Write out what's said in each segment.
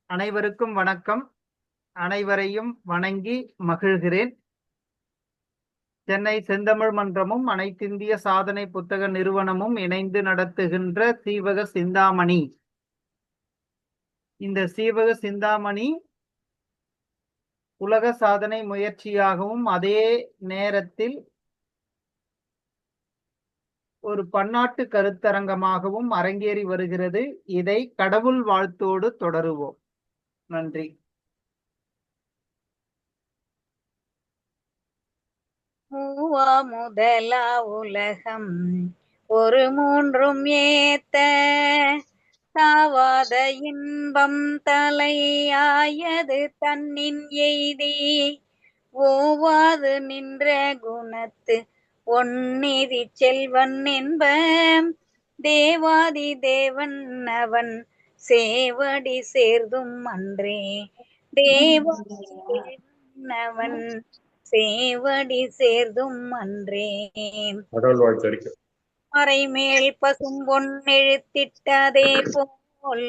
அனைவருக்கும் வணக்கம். அனைவரையும் வணங்கி மகிழ்கிறேன். சென்னை செந்தமிழ் மன்றமும் அனைத்திந்திய சாதனை புத்தக நிறுவனமும் இணைந்து நடத்துகின்ற சீவக சிந்தாமணி. இந்த சீவக சிந்தாமணி உலக சாதனை முயற்சியாகவும் அதே நேரத்தில் ஒரு பன்னாட்டு கருத்தரங்கமாகவும் அரங்கேறி வருகிறது. இதை கடவுள் வாழ்த்தோடு தொடருவோம். நன்றி. மூவா முதலா உலகம் ஒரு மூன்றும் ஏத்த தாவாத இன்பம் தலையாயது தன்னின் எய்தி ஓவாது நின்ற குணத்து ஒன்னிதி செல்வன் என்ப தேவாதி தேவன் அவன் சேவடி சேர்தும் அன்றே தேவாதி தேவன் அவன் சேவடி சேர்தும் அன்றே. மறைமேல் பசும் பொன் எழுத்திட்டதே போல்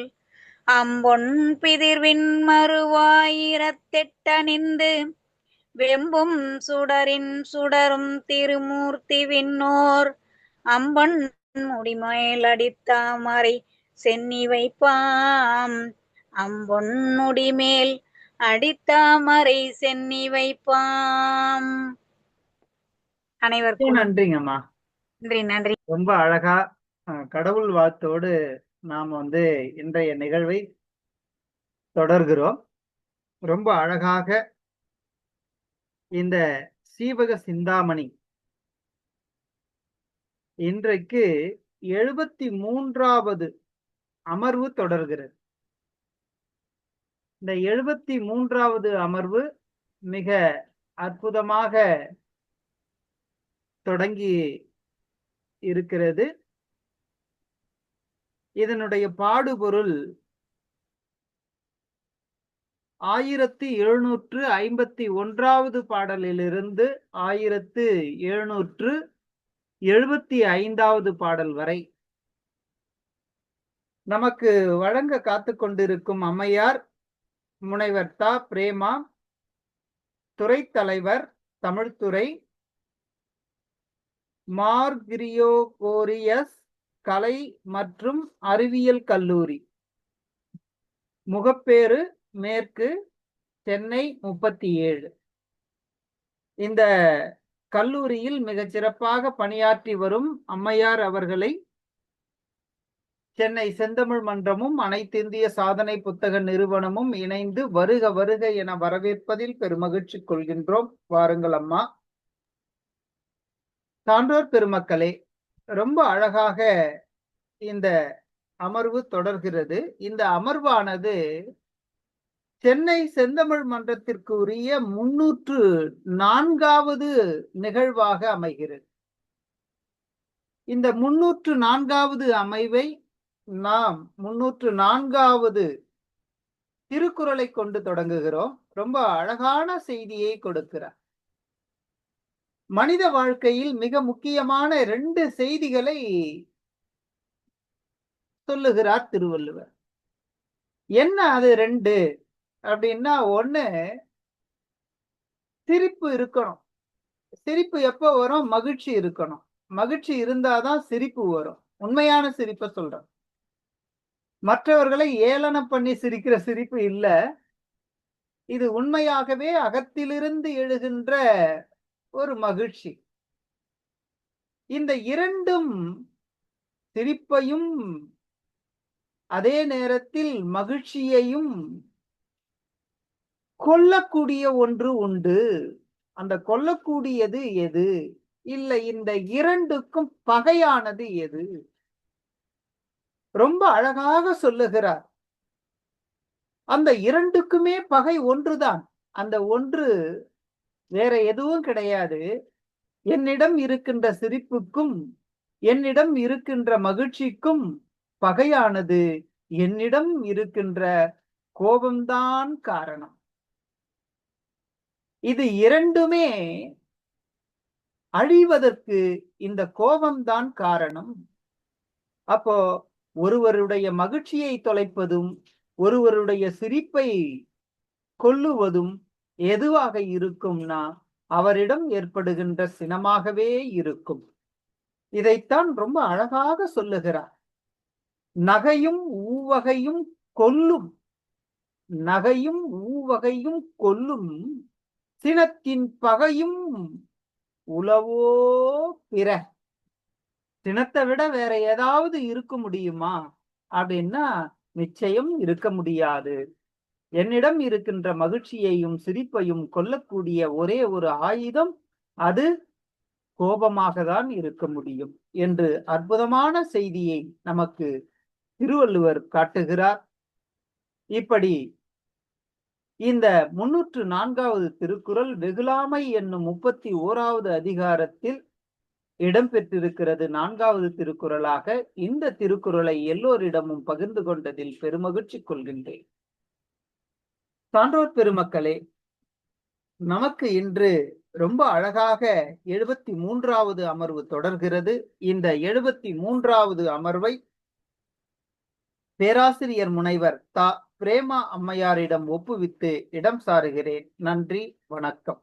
அம்பொன் பிதிர்வின் மறுவாயிரத்தெட்டணிந்து வெம்பும் சுடரின் சுடரும் திருமூர்த்தி விண்ணோர் அம்பன் முடிமேல் அடித்தாமரை சென்னி வைப்பாம். அம்பொன் முடிமேல் அடித்தாமரை சென்னி வைப்பாம். அனைவருக்கும் நன்றிங்கம்மா. நன்றி. ரொம்ப அழகா கடவுள் வாழ்த்தோடு நாம் இன்றைய நிகழ்வை தொடர்கிறோம். ரொம்ப அழகாக இந்த சீவக சிந்தாமணி இன்றைக்கு 73வது அமர்வு தொடர்கிறது. இந்த 73வது அமர்வு மிக அற்புதமாக தொடங்கி இருக்கிறது. இதனுடைய பாடுபொருள் 1751வது பாடலிலிருந்து 1775வது பாடல் வரை நமக்கு வழங்க காத்து கொண்டிருக்கும் அம்மையார் முனைவர் தா. பிரேமா, துறை தலைவர் தமிழ்துறை, மார்கிரியோகோரியஸ் கலை மற்றும் அறிவியல் கல்லூரி, முகப்பேறு மேற்கு, சென்னை 37. இந்த கல்லூரியில் மிகச் சிறப்பாக பணியாற்றி வரும் அம்மையார் அவர்களை சென்னை செந்தமிழ் மன்றமும் அனைத்திந்திய சாதனை புத்தக நிறுவனமும் இணைந்து வருக வருக என வரவேற்பதில் பெருமகிழ்ச்சி கொள்கின்றோம். வாருங்கள் அம்மா. சான்றோர் பெருமக்களே, ரொம்ப அழகாக இந்த அமர்வு தொடர்கிறது. இந்த அமர்வானது சென்னை செந்தமிழ் மன்றத்திற்கு உரிய 304வது நிகழ்வாக அமைகிறது. இந்த 304வது அமைவை நாம் 304வது திருக்குறளை கொண்டு தொடங்குகிறோம். ரொம்ப அழகான செய்தியை கொடுக்கிறார். மனித வாழ்க்கையில் மிக முக்கியமான 2 செய்திகளை சொல்லுகிறார் திருவள்ளுவர். என்ன அது 2 அப்படின்னா, 1 சிரிப்பு இருக்கணும். சிரிப்பு எப்போ வரும்? மகிழ்ச்சி இருக்கணும். மகிழ்ச்சி இருந்தாதான் சிரிப்பு வரும். உண்மையான சிரிப்பை சொல்றேன். மற்றவர்களை ஏளனம் பண்ணி சிரிக்கிற சிரிப்பு இல்ல. இது உண்மையாகவே அகத்திலிருந்து எழுகின்ற ஒரு மகிழ்ச்சி. இந்த 2ம், சிரிப்பையும் அதே நேரத்தில் மகிழ்ச்சியையும் கொல்லக்கூடிய ஒன்று உண்டு. அந்த கொல்லக்கூடியது எது? இல்லை, இந்த 2க்கும் பகையானது எது? ரொம்ப அழகாக சொல்லுகிறார். அந்த 2க்குமே பகை ஒன்றுதான். அந்த ஒன்று வேற எதுவும் கிடையாது. என்னிடம் இருக்கின்ற சிரிப்புக்கும் என்னிடம் இருக்கின்ற மகிழ்ச்சிக்கும் பகையானது என்னிடம் இருக்கின்ற கோபம்தான் காரணம். இது 2மே அழிவதற்கு இந்த கோபம்தான் காரணம். அப்போ ஒருவருடைய மகிழ்ச்சியை தொலைப்பதும் ஒருவருடைய சிரிப்பை கொல்லுவதும் எதுவாக இருக்கும்னா அவரிடம் ஏற்படுகின்ற சினமாகவே இருக்கும். இதைத்தான் ரொம்ப அழகாக சொல்லுகிறார். நகையும் ஊவகையும் கொல்லும், நகையும் ஊவகையும் கொல்லும், சினத்தின் பகையும் உளவோ பிற. சினத்தை விட வேற ஏதாவது இருக்க முடியுமா அப்படின்னா நிச்சயம் இருக்க முடியாது. என்னிடம் இருக்கின்ற மகிழ்ச்சியையும் சிரிப்பையும் கொல்லக்கூடிய ஒரே ஒரு ஆயுதம் அது கோபமாக தான் இருக்க முடியும் என்று அற்புதமான செய்தியை நமக்கு திருவள்ளுவர் காட்டுகிறார். இப்படி இந்த 304வது திருக்குறள் வெகுளாமை என்னும் 31வது அதிகாரத்தில் இடம்பெற்றிருக்கிறது 4வது திருக்குறளாக. இந்த திருக்குறளை எல்லோரிடமும் பகிர்ந்து கொண்டதில் பெருமகிழ்ச்சி கொள்கின்றேன். சான்றோர் பெருமக்களே, நமக்கு இன்று ரொம்ப அழகாக 73வது அமர்வு தொடர்கிறது. இந்த 73வது அமர்வை பேராசிரியர் முனைவர் தா. பிரேமா அம்மையாரிடம் ஒப்புவித்து இடம் சாருகிறேன். நன்றி, வணக்கம்.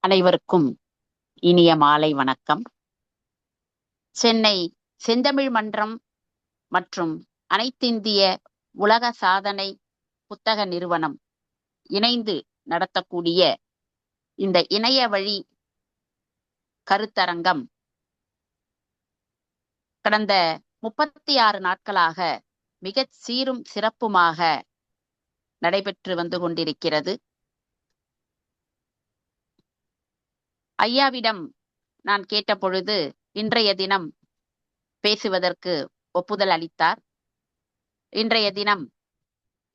அனைவருக்கும் இனிய மாலை வணக்கம். சென்னை செந்தமிழ் மன்றம் மற்றும் அனைத்திந்திய உலக சாதனை புத்தக நிறுவனம் இணைந்து நடத்தக்கூடிய இந்த இணைய வழி கருத்தரங்கம் கடந்த 36 நாட்களாக மிகச் சீரும் சிறப்புமாக நடைபெற்று வந்து கொண்டிருக்கிறது. ஐயாவிடம் நான் கேட்டபொழுது இன்றைய தினம் பேசுவதற்கு ஒப்புதல் அளித்தார். இன்றைய தினம்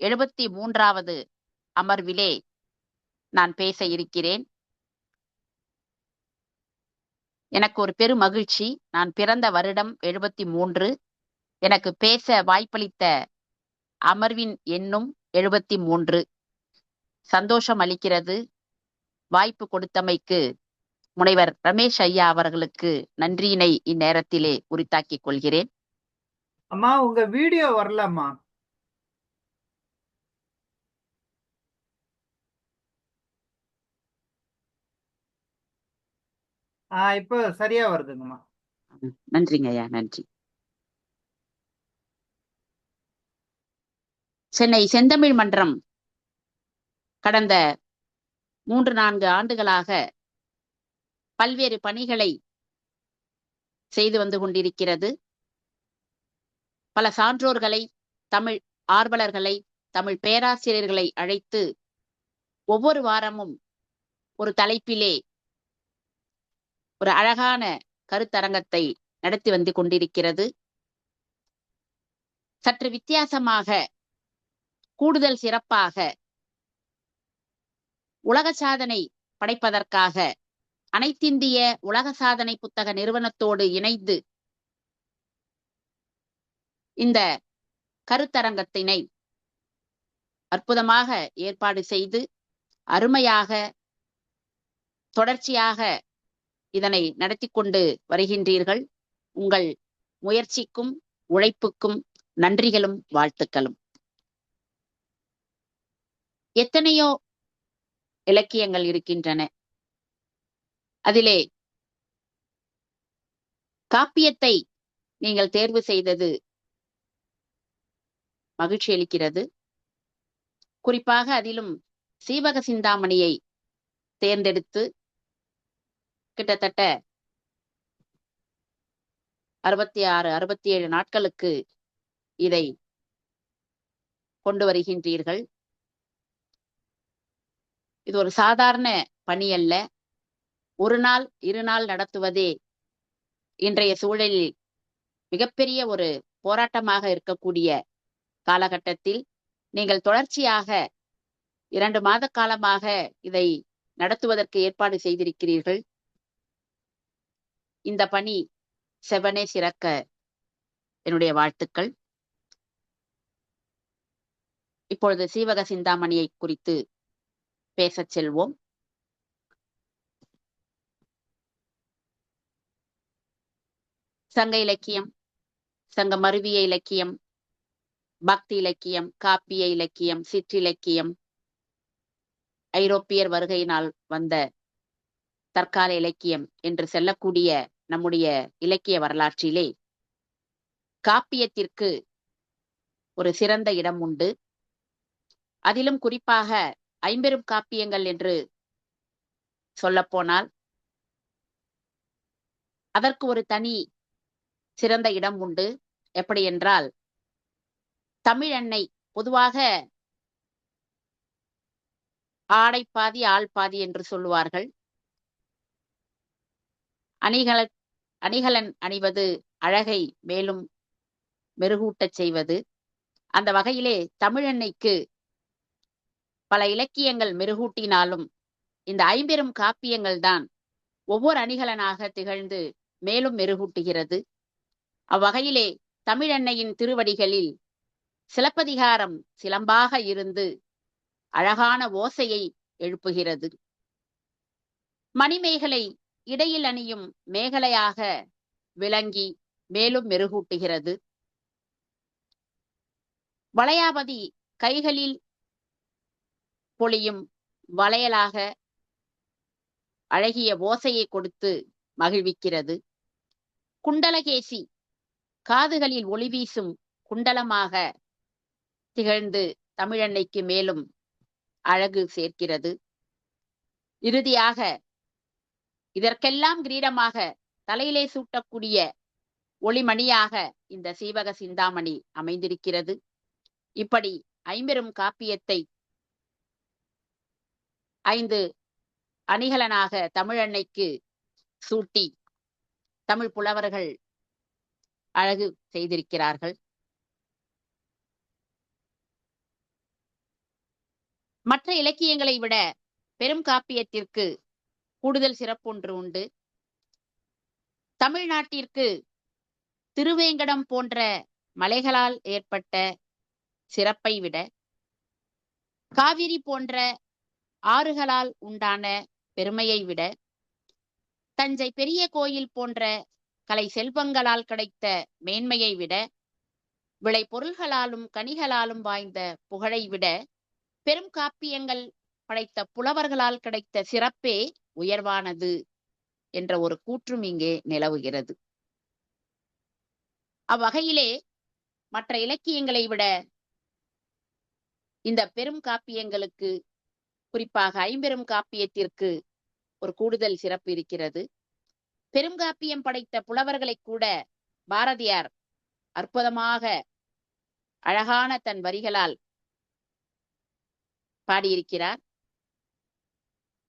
73வது அமர்விலே நான் பேச இருக்கிறேன். எனக்கு ஒரு பெரு மகிழ்ச்சி. நான் பிறந்த வருடம் 73. எனக்கு பேச வாய்ப்பளித்த அமர்வின் எண்ணும் 73. சந்தோஷம் அளிக்கிறது. வாய்ப்பு கொடுத்தமைக்கு முனைவர் ரமேஷ் ஐயா அவர்களுக்கு நன்றியினை இந்நேரத்திலே உரித்தாக்கிக் கொள்கிறேன். அம்மா, உங்க வீடியோ வரலம்மா. இப்ப சரியா வருதுங்கம்மா. நன்றிங்க ஐயா, நன்றி. சென்னை செந்தமிழ் மன்றம் கடந்த 3-4 ஆண்டுகளாக பல்வேறு பணிகளை செய்து வந்து கொண்டிருக்கிறது. பல சான்றோர்களை, தமிழ் ஆர்வலர்களை, தமிழ் பேராசிரியர்களை அழைத்து ஒவ்வொரு வாரமும் ஒரு தலைப்பிலே ஒரு அழகான கருத்தரங்கத்தை நடத்தி வந்து கொண்டிருக்கிறது. சற்று வித்தியாசமாக, கூடுதல் சிறப்பாக உலக சாதனை படைப்பதற்காக அனைத்திந்திய உலக சாதனை புத்தக நிறுவனத்தோடு இணைந்து இந்த கருத்தரங்கத்தினை அற்புதமாக ஏற்பாடு செய்து அருமையாக தொடர்ச்சியாக இதனை நடத்தி கொண்டு வருகின்றீர்கள். உங்கள் முயற்சிக்கும் உழைப்புக்கும் நன்றிகளும் வாழ்த்துக்களும். எத்தனையோ இலக்கியங்கள் இருக்கின்றன. அதிலே காப்பியத்தை நீங்கள் தேர்வு செய்தது மகிழ்ச்சி அளிக்கிறது. குறிப்பாக அதிலும் சீவக சிந்தாமணியை தேர்ந்தெடுத்து கிட்டத்தட்ட 66-67 நாட்களுக்கு இதை கொண்டு வருகின்றீர்கள். இது ஒரு சாதாரண பணி அல்ல. ஒரு நாள் 2 நாள் நடத்துவதே இன்றைய சூழலில் மிகப்பெரிய ஒரு போராட்டமாக இருக்கக்கூடிய காலகட்டத்தில் நீங்கள் தொடர்ச்சியாக 2 மாத காலமாக இதை நடத்துவதற்கு ஏற்பாடு செய்திருக்கிறீர்கள். இந்த பணி செவனே சிறக்க என்னுடைய வாழ்த்துக்கள். இப்பொழுது சீவக சிந்தாமணியை குறித்து பேசச் செல்வோம். சங்க இலக்கியம், சங்க மருவிய இலக்கியம், பக்தி இலக்கியம், காப்பிய இலக்கியம், சிற்றிலக்கியம், ஐரோப்பியர் வருகையினால் வந்த தற்கால இலக்கியம் என்று செல்லக்கூடிய நம்முடைய இலக்கிய வரலாற்றிலே காப்பியத்திற்கு ஒரு சிறந்த இடம் உண்டு. அதிலும் குறிப்பாக ஐம்பெரும் காப்பியங்கள் என்று சொல்லப்போனால் அதற்கு ஒரு தனி சிறந்த இடம் உண்டு. எப்படி என்றால், தமிழன்னை பொதுவாக ஆடை பாதி ஆள் பாதி என்று சொல்லுவார்கள். அணிகலன் அணிவது அழகை மேலும் மெருகூட்டச் செய்வது. அந்த வகையிலே தமிழன்னைக்கு பல இலக்கியங்கள் மெருகூட்டினாலும் இந்த ஐம்பெரும் காப்பியங்கள் தான் ஒவ்வொரு அணிகலனாக திகழ்ந்து மேலும் மெருகூட்டுகிறது. அவ்வகையிலே தமிழன்னையின் திருவடிகளில் சிலப்பதிகாரம் சிலம்பாக இருந்து அழகான ஓசையை எழுப்புகிறது. மணிமேகலை இடையில் அணியும் மேகலையாக விளங்கி மேலும் மெருகூட்டுகிறது. வளையாபதி கைகளில் பொழியும் வளையலாக அழகிய ஓசையை கொடுத்து மகிழ்விக்கிறது. குண்டலகேசி காதுகளில் ஒளி வீசும் குண்டலமாக திகழ்ந்து தமிழன்னைக்கு மேலும் அழகு சேர்க்கிறது. இறுதியாக இதற்கெல்லாம் கிரீடமாக தலையிலே சூட்டக்கூடிய ஒளிமணியாக இந்த சீவக சிந்தாமணி அமைந்திருக்கிறது. இப்படி ஐம்பெரும் காப்பியத்தை 5 அணிகலனாக தமிழன்னைக்கு சூட்டி தமிழ் புலவர்கள் அழகு செய்திருக்கிறார்கள். மற்ற இலக்கியங்களை விட பெரும் காப்பியத்திற்கு கூடுதல் சிறப்பொன்று உண்டு. தமிழ்நாட்டிற்கு திருவேங்கடம் போன்ற மலைகளால் ஏற்பட்ட சிறப்பை விட காவிரி போன்ற ஆறுகளால் உண்டான பெருமையை விட தஞ்சை பெரிய கோயில் போன்ற கலை செல்வங்களால் கிடைத்த மேன்மையை விட விளை பொருள்களாலும் கனிகளாலும் வாய்ந்த புகழை விட பெரும் காப்பியங்கள் படைத்த புலவர்களால் கிடைத்த சிறப்பே உயர்வானது என்ற ஒரு கூற்றும் இங்கே நிலவுகிறது. அவ்வகையிலே மற்ற இலக்கியங்களை விட இந்த பெரும் காப்பியங்களுக்கு, குறிப்பாக ஐம்பெரும் காப்பியத்திற்கு ஒரு கூடுதல் சிறப்பு இருக்கிறது. பெருங்காப்பியம் படைத்த புலவர்களை கூட பாரதியார் அற்புதமாக அழகான தன் வரிகளால் பாடியிருக்கிறார்.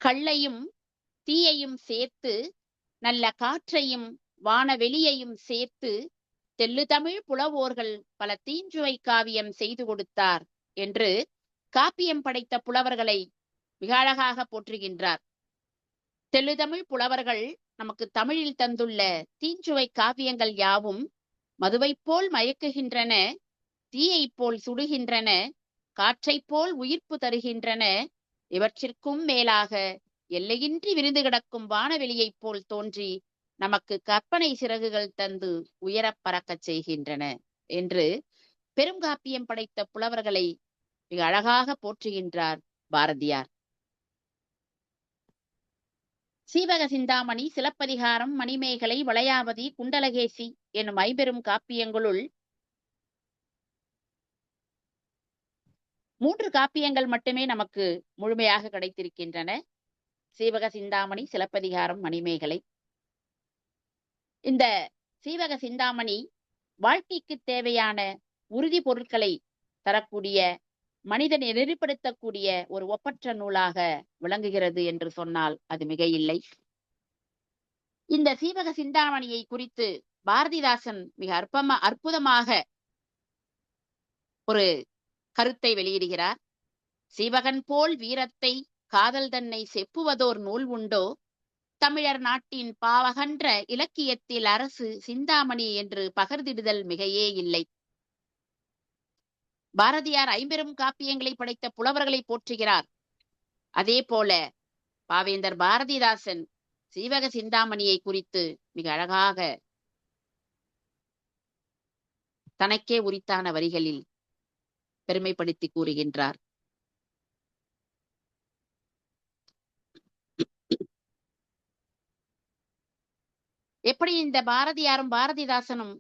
கள்ளையும் தீயையும் சேர்த்து நல்ல காற்றையும் வானவெளியையும் சேர்த்து தெல்லு தமிழ் புலவோர்கள் பல தீஞ்சுவை காவியம் செய்து கொடுத்தார் என்று காப்பியம் படைத்த புலவர்களை மிக அழகாக போற்றுகின்றார். தெல்லுதமிழ் புலவர்கள் நமக்கு தமிழில் தந்துள்ள தீஞ்சுவை காவியங்கள் யாவும் மதுவைப் போல் மயக்குகின்றன, தீயைப் போல் சுடுகின்றன, காற்றைப் போல் உயிர்ப்பு தருகின்றன. இவற்றிற்கும் மேலாக எல்லையின்றி விரிந்து கிடக்கும் வானவெளியைப் போல் தோன்றி நமக்கு கற்பனை சிறகுகள் தந்து உயரப் பறக்கச் செய்கின்றன என்று பெருங்காப்பியம் படைத்த புலவர்களை மிக அழகாக போற்றுகின்றார் பாரதியார். சீவக சிந்தாமணி, சிலப்பதிகாரம், மணிமேகலை, வளையாபதி, குண்டலகேசி என்னும் ஐம்பெரும் காப்பியங்களுள் 3 காப்பியங்கள் மட்டுமே நமக்கு முழுமையாக கிடைத்திருக்கின்றன. சீவக சிந்தாமணி, சிலப்பதிகாரம், மணிமேகலை. இந்த சீவக சிந்தாமணி வாழ்க்கைக்கு தேவையான உறுதி பொருட்களை தரக்கூடிய, மனிதனை நெறிப்படுத்தக்கூடிய ஒரு ஒப்பற்ற நூலாக விளங்குகிறது என்று சொன்னால் அது மிக இல்லை. இந்த சீவக சிந்தாமணியை குறித்து பாரதிதாசன் மிக அற்புதமாக ஒரு கருத்தை வெளியிடுகிறார். சீவகன் போல் வீரத்தை காதல் தன்னை செப்புவதோர் நூல் உண்டோ, தமிழர் நாட்டின் பாவகன்ற இலக்கியத்தில் அரசு சிந்தாமணி என்று பகர்ந்திடுதல் மிகையே இல்லை. பாரதியார் ஐம்பெரும் காப்பியங்களை படைத்த புலவர்களை போற்றுகிறார். அதே போல பாவேந்தர் பாரதிதாசன் சீவக சிந்தாமணியை குறித்து மிக அழகாக தனக்கே உரித்தான வரிகளில் பெருமைப்படுத்தி கூறுகின்றார். எப்படி இந்த பாரதியாரும் பாரதிதாசனும்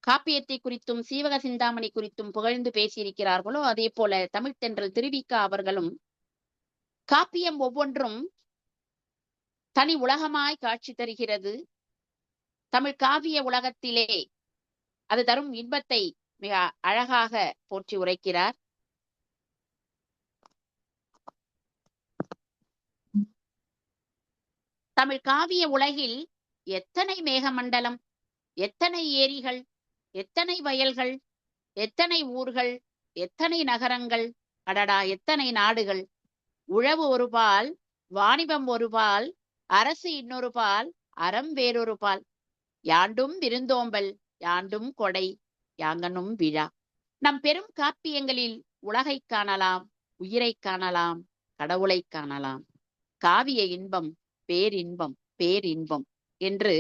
காப்பியத்தை குறித்தும் சீவக சிந்தாமணி குறித்தும் புகழ்ந்து பேசியிருக்கிறார்களோ அதே போல தமிழ்த்தென்றல் திருவிக அவர்களும் காப்பியம் ஒவ்வொன்றும் தனி உலகமாய் காட்சி தருகிறது. தமிழ் காவிய உலகத்திலே அது தரும் இன்பத்தை மிக அழகாக போற்றி உரைக்கிறார். தமிழ் காவிய உலகில் எத்தனை மேகமண்டலம், எத்தனை ஏரிகள், எத்தனை வயல்கள், எத்தனை ஊர்கள், எத்தனை நகரங்கள், அடடா எத்தனை நாடுகள். உழவு ஒரு பால், வாணிபம் ஒரு பால், அரசு இன்னொரு பால், அறம் வேறொரு பால். யாண்டும் விருந்தோம்பல், யாண்டும் கொடை, யாங்கனும் விழா. நம் பெரும் காப்பியங்களில் உலகை காணலாம், உயிரை காணலாம், கடவுளை காணலாம். காவிய இன்பம் பேரின்பம் பேரின்பம் என்று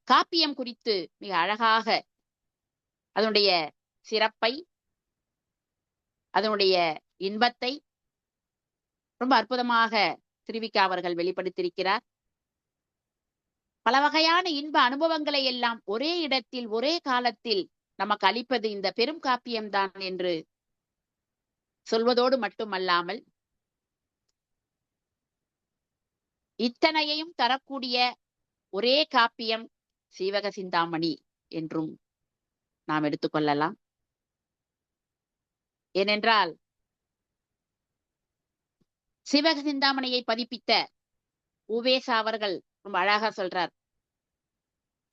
காப்பியம் குறித்து மிக அழகாக அதனுடைய சிறப்பை, அதனுடைய இன்பத்தை ரொம்ப அற்புதமாக திருவிக அவர்கள் வெளிப்படுத்தியிருக்கிறார். பல வகையான இன்ப அனுபவங்களை எல்லாம் ஒரே இடத்தில் ஒரே காலத்தில் நமக்கு அளிப்பது இந்த பெரும் காப்பியம்தான் என்று சொல்வதோடு மட்டுமல்லாமல் இத்தனையையும் தரக்கூடிய ஒரே காப்பியம் சீவக சிந்தாமணி என்றும் நாம் எடுத்துக்கொள்ளலாம். ஏனென்றால் சீவக சிந்தாமணியை பதிப்பித்த உவேசா அவர்கள் ரொம்ப அழகா சொல்றார்.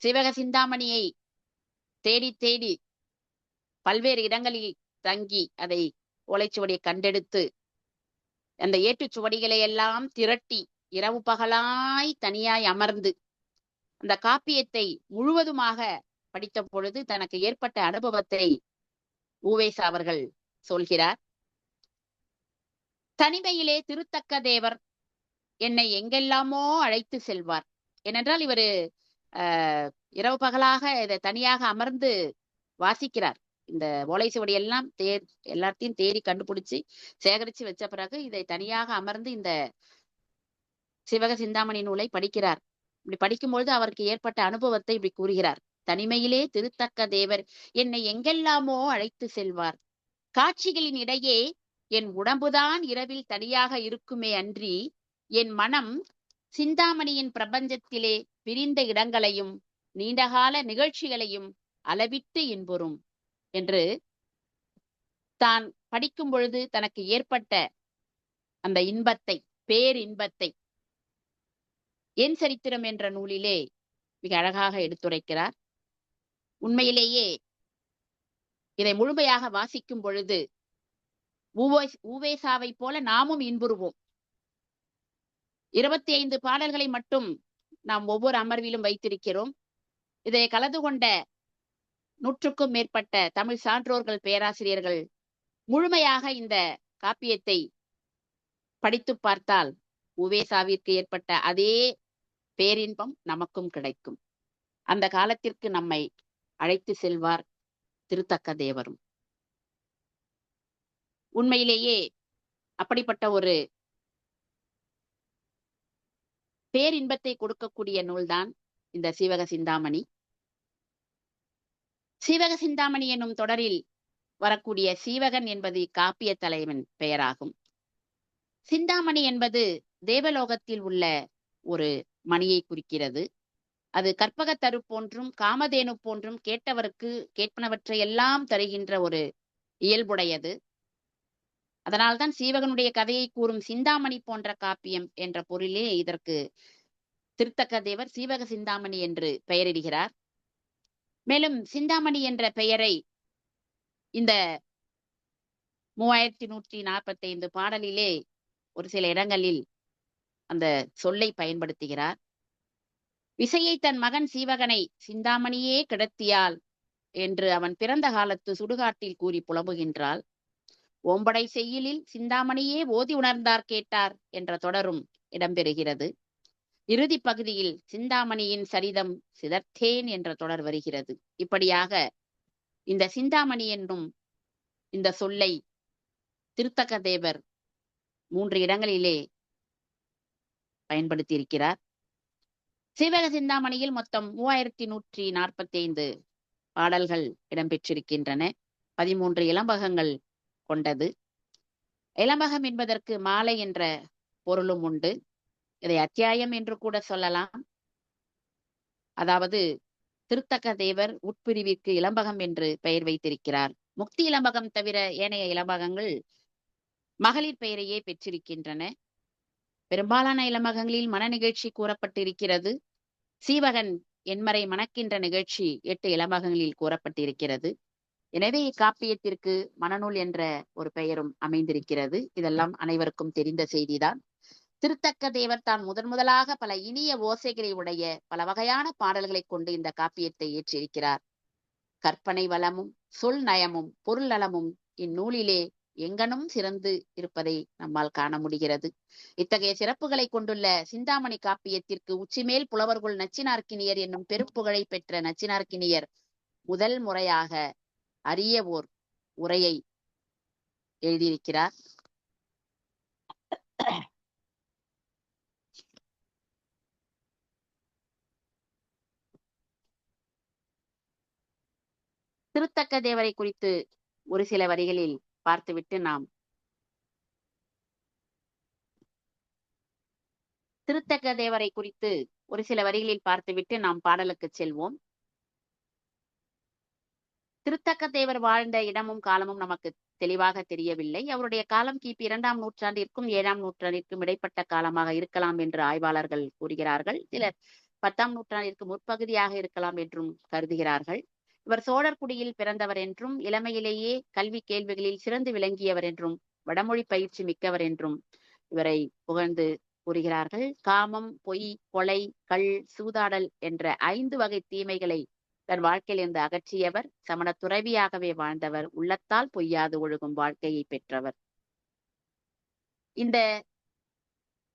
சீவக சிந்தாமணியை தேடி தேடி பல்வேறு இடங்களில் தங்கி அதை ஓலைச்சுவடியை கண்டெடுத்து அந்த ஏட்டுச்சுவடிகளை எல்லாம் திரட்டி இரவு பகலாய் தனியாய் அமர்ந்து அந்த காப்பியத்தை முழுவதுமாக படித்த பொழுது தனக்கு ஏற்பட்ட அனுபவத்தை உவேசா அவர்கள் சொல்கிறார். தனிமையிலே திருத்தக்க தேவர் என்னை எங்கெல்லாமோ அழைத்து செல்வார். ஏனென்றால் இவர் இரவு பகலாக இதை தனியாக அமர்ந்து வாசிக்கிறார். இந்த ஓலைச்சுவடி எல்லாம் எல்லாத்தையும் தேடி கண்டுபிடிச்சு சேகரிச்சு வச்ச பிறகு இதை தனியாக அமர்ந்து இந்த சிவக சிந்தாமணி நூலை படிக்கிறார். இப்படி படிக்கும்பொழுது அவருக்கு ஏற்பட்ட அனுபவத்தை இப்படி கூறுகிறார். தனிமையிலே திருத்தக்க தேவர் என்னை எங்கெல்லாமோ அழைத்து செல்வார். காட்சிகளின் இடையே என் உடம்புதான் இரவில் தனியாக இருக்குமே அன்றி என் மனம் சிந்தாமணியின் பிரபஞ்சத்திலே பிரிந்த இடங்களையும் நீண்டகால நிகழ்ச்சிகளையும் அளவிட்டு இன்புறும் என்று தான் படிக்கும் பொழுது தனக்கு ஏற்பட்ட அந்த இன்பத்தை, பேரின்பத்தை என் சரித்திரம் என்ற நூலிலே மிக அழகாக எடுத்துரைக்கிறார். உண்மையிலேயே இதை முழுமையாக வாசிக்கும் பொழுது உவேசாவை போல நாமும் இன்புறுவோம். 25 பாடல்களை மட்டும் நாம் ஒவ்வொரு அமர்விலும் வைத்திருக்கிறோம். இதை கலந்து கொண்ட 100க்கும் மேற்பட்ட தமிழ் சான்றோர்கள், பேராசிரியர்கள் முழுமையாக இந்த காப்பியத்தை படித்து பார்த்தால் உவேசாவிற்கு ஏற்பட்ட அதே பேரின்பம் நமக்கும் கிடைக்கும். அந்த காலத்திற்கு நம்மை அழைத்து செல்வார் திருத்தக்க தேவரும். உண்மையிலேயே அப்படிப்பட்ட ஒரு பேரின்பத்தை கொடுக்கக்கூடிய நூல்தான் இந்த சீவக சிந்தாமணி. சீவக சிந்தாமணி என்னும் தொடரில் வரக்கூடிய சீவகன் என்பது காப்பிய தலைவன் பெயராகும். சிந்தாமணி என்பது தேவலோகத்தில் உள்ள ஒரு மணியை குறிக்கிறது. அது கற்பகத்தரு போன்றும் காமதேனு போன்றும் கேட்டவருக்கு கேட்பனவற்றை எல்லாம் தருகின்ற ஒரு இயல்புடையது. அதனால்தான் சீவகனுடைய கதையை கூறும் சிந்தாமணி போன்ற காப்பியம் என்ற பொருளே இதற்கு திருத்தக்க தேவர் சீவக சிந்தாமணி என்று பெயரிடுகிறார். மேலும் சிந்தாமணி என்ற பெயரை இந்த 3145 பாடலிலே ஒரு சில இடங்களில் அந்த சொல்லை பயன்படுத்துகிறார். விசையை தன் மகன் சீவகனை சிந்தாமணியே கிடத்தியால் என்று அவன் பிறந்த காலத்து சுடுகாட்டில் கூறி புலம்புகின்றாள். ஓம்படை செய்யுளில் சிந்தாமணியே ஓதி உணர்ந்தார் கேட்டார் என்ற தொடரும் இடம்பெறுகிறது. இறுதி பகுதியில் சிந்தாமணியின் சரிதம் சிதர்த்தேன் என்ற தொடர் வருகிறது. இப்படியாக இந்த சிந்தாமணி என்னும் இந்த சொல்லை திருத்தக்க தேவர் 3 இடங்களிலே பயன்படுத்தி இருக்கிறார். சீவக சிந்தாமணியில் மொத்தம் 3145 பாடல்கள் இடம்பெற்றிருக்கின்றன. 13 இலம்பகங்கள் கொண்டது. இலம்பகம் என்பதற்கு மாலை என்ற பொருளும் உண்டு. இதை அத்தியாயம் என்று கூட சொல்லலாம். அதாவது திருத்தக்க தேவர் உட்பிரிவிற்கு இலம்பகம் என்று பெயர் வைத்திருக்கிறார். முக்தி இலம்பகம் தவிர ஏனைய இலம்பகங்கள் மகளிர் பெயரையே பெற்றிருக்கின்றன. பெரும்பாலான இலம்பகங்களில் மன நிகழ்ச்சி கூறப்பட்டிருக்கிறது. சீவகன் என்மறை மணக்கின்ற நிகழ்ச்சி 8 இலம்பகங்களில் கூறப்பட்டிருக்கிறது. எனவே இக்காப்பியத்திற்கு மனநூல் என்ற ஒரு பெயரும் அமைந்திருக்கிறது. இதெல்லாம் அனைவருக்கும் தெரிந்த செய்திதான். திருத்தக்க தேவர் தான் முதலாக பல இனிய ஓசைகளை உடைய பல வகையான பாடல்களை கொண்டு இந்த காப்பியத்தை இயற்றியிருக்கிறார். கற்பனை வளமும் சொல் நயமும் பொருள் நலமும் இந்நூலிலே எங்கனும் சிறந்து இருப்பதை நம்மால் காண முடிகிறது. இத்தகைய சிறப்புகளை கொண்டுள்ள சிந்தாமணி காப்பியத்திற்கு உச்சிமேல் புலவர்குள் நச்சினார்க்கினியர் என்னும் பெருப்புகழை பெற்ற நச்சினார்க்கினியர் முதல் முறையாக அரிய ஓர் உரையை எழுதியிருக்கிறார். திருத்தக்க தேவரை குறித்து ஒரு சில வரிகளில் பார்த்துவிட்டு நாம் பாடலுக்கு செல்வோம். திருத்தக்க தேவர் வாழ்ந்த இடமும் காலமும் நமக்கு தெளிவாக தெரியவில்லை. அவருடைய காலம் கிபி 2ஆம் நூற்றாண்டிற்கும் 7ஆம் நூற்றாண்டிற்கும் இடைப்பட்ட காலமாக இருக்கலாம் என்று ஆய்வாளர்கள் கூறுகிறார்கள். சிலர் 10ஆம் நூற்றாண்டிற்கு முற்பகுதியாக இருக்கலாம் என்றும் கருதுகிறார்கள். இவர் சோழர் குடியில் பிறந்தவர் என்றும் இளமையிலேயே கல்வி கேள்விகளில் சிறந்து விளங்கியவர் என்றும் வடமொழி பயிற்சி மிக்கவர் என்றும் இவரை புகழ்ந்து கூறுகிறார்கள். காமம், பொய், கொலை, கள், சூதாடல் என்ற 5 வகை தீமைகளை தன் வாழ்க்கையிலிருந்து அகற்றியவர். சமண துறவியாகவே வாழ்ந்தவர். உள்ளத்தால் பொய்யாது ஒழுகும் வாழ்க்கையை பெற்றவர். இந்த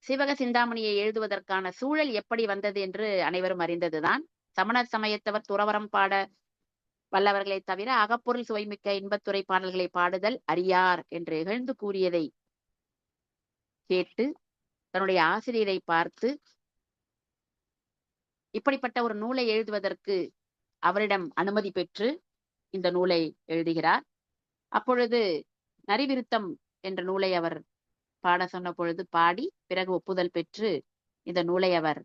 சிவக சிந்தாமணியை எழுதுவதற்கான சூழல் எப்படி வந்தது என்று அனைவரும் அறிந்ததுதான். சமணர் சமயத்தவர் துறவரம் பாட வல்லவர்களை தவிர அகப்பொருள் சுவைமிக்க இன்பத்துறை பாடல்களை பாடுதல் அறியார் என்று இகழ்ந்து கூறியதை கேட்டு தன்னுடைய ஆசிரியரை பார்த்து இப்படிப்பட்ட ஒரு நூலை எழுதுவதற்கு அவரிடம் அனுமதி பெற்று இந்த நூலை எழுதுகிறார். அப்பொழுது நரிவிருத்தம் என்ற நூலை அவர் பாட சொன்ன பொழுது பாடி பிறகு ஒப்புதல் பெற்று இந்த நூலை அவர்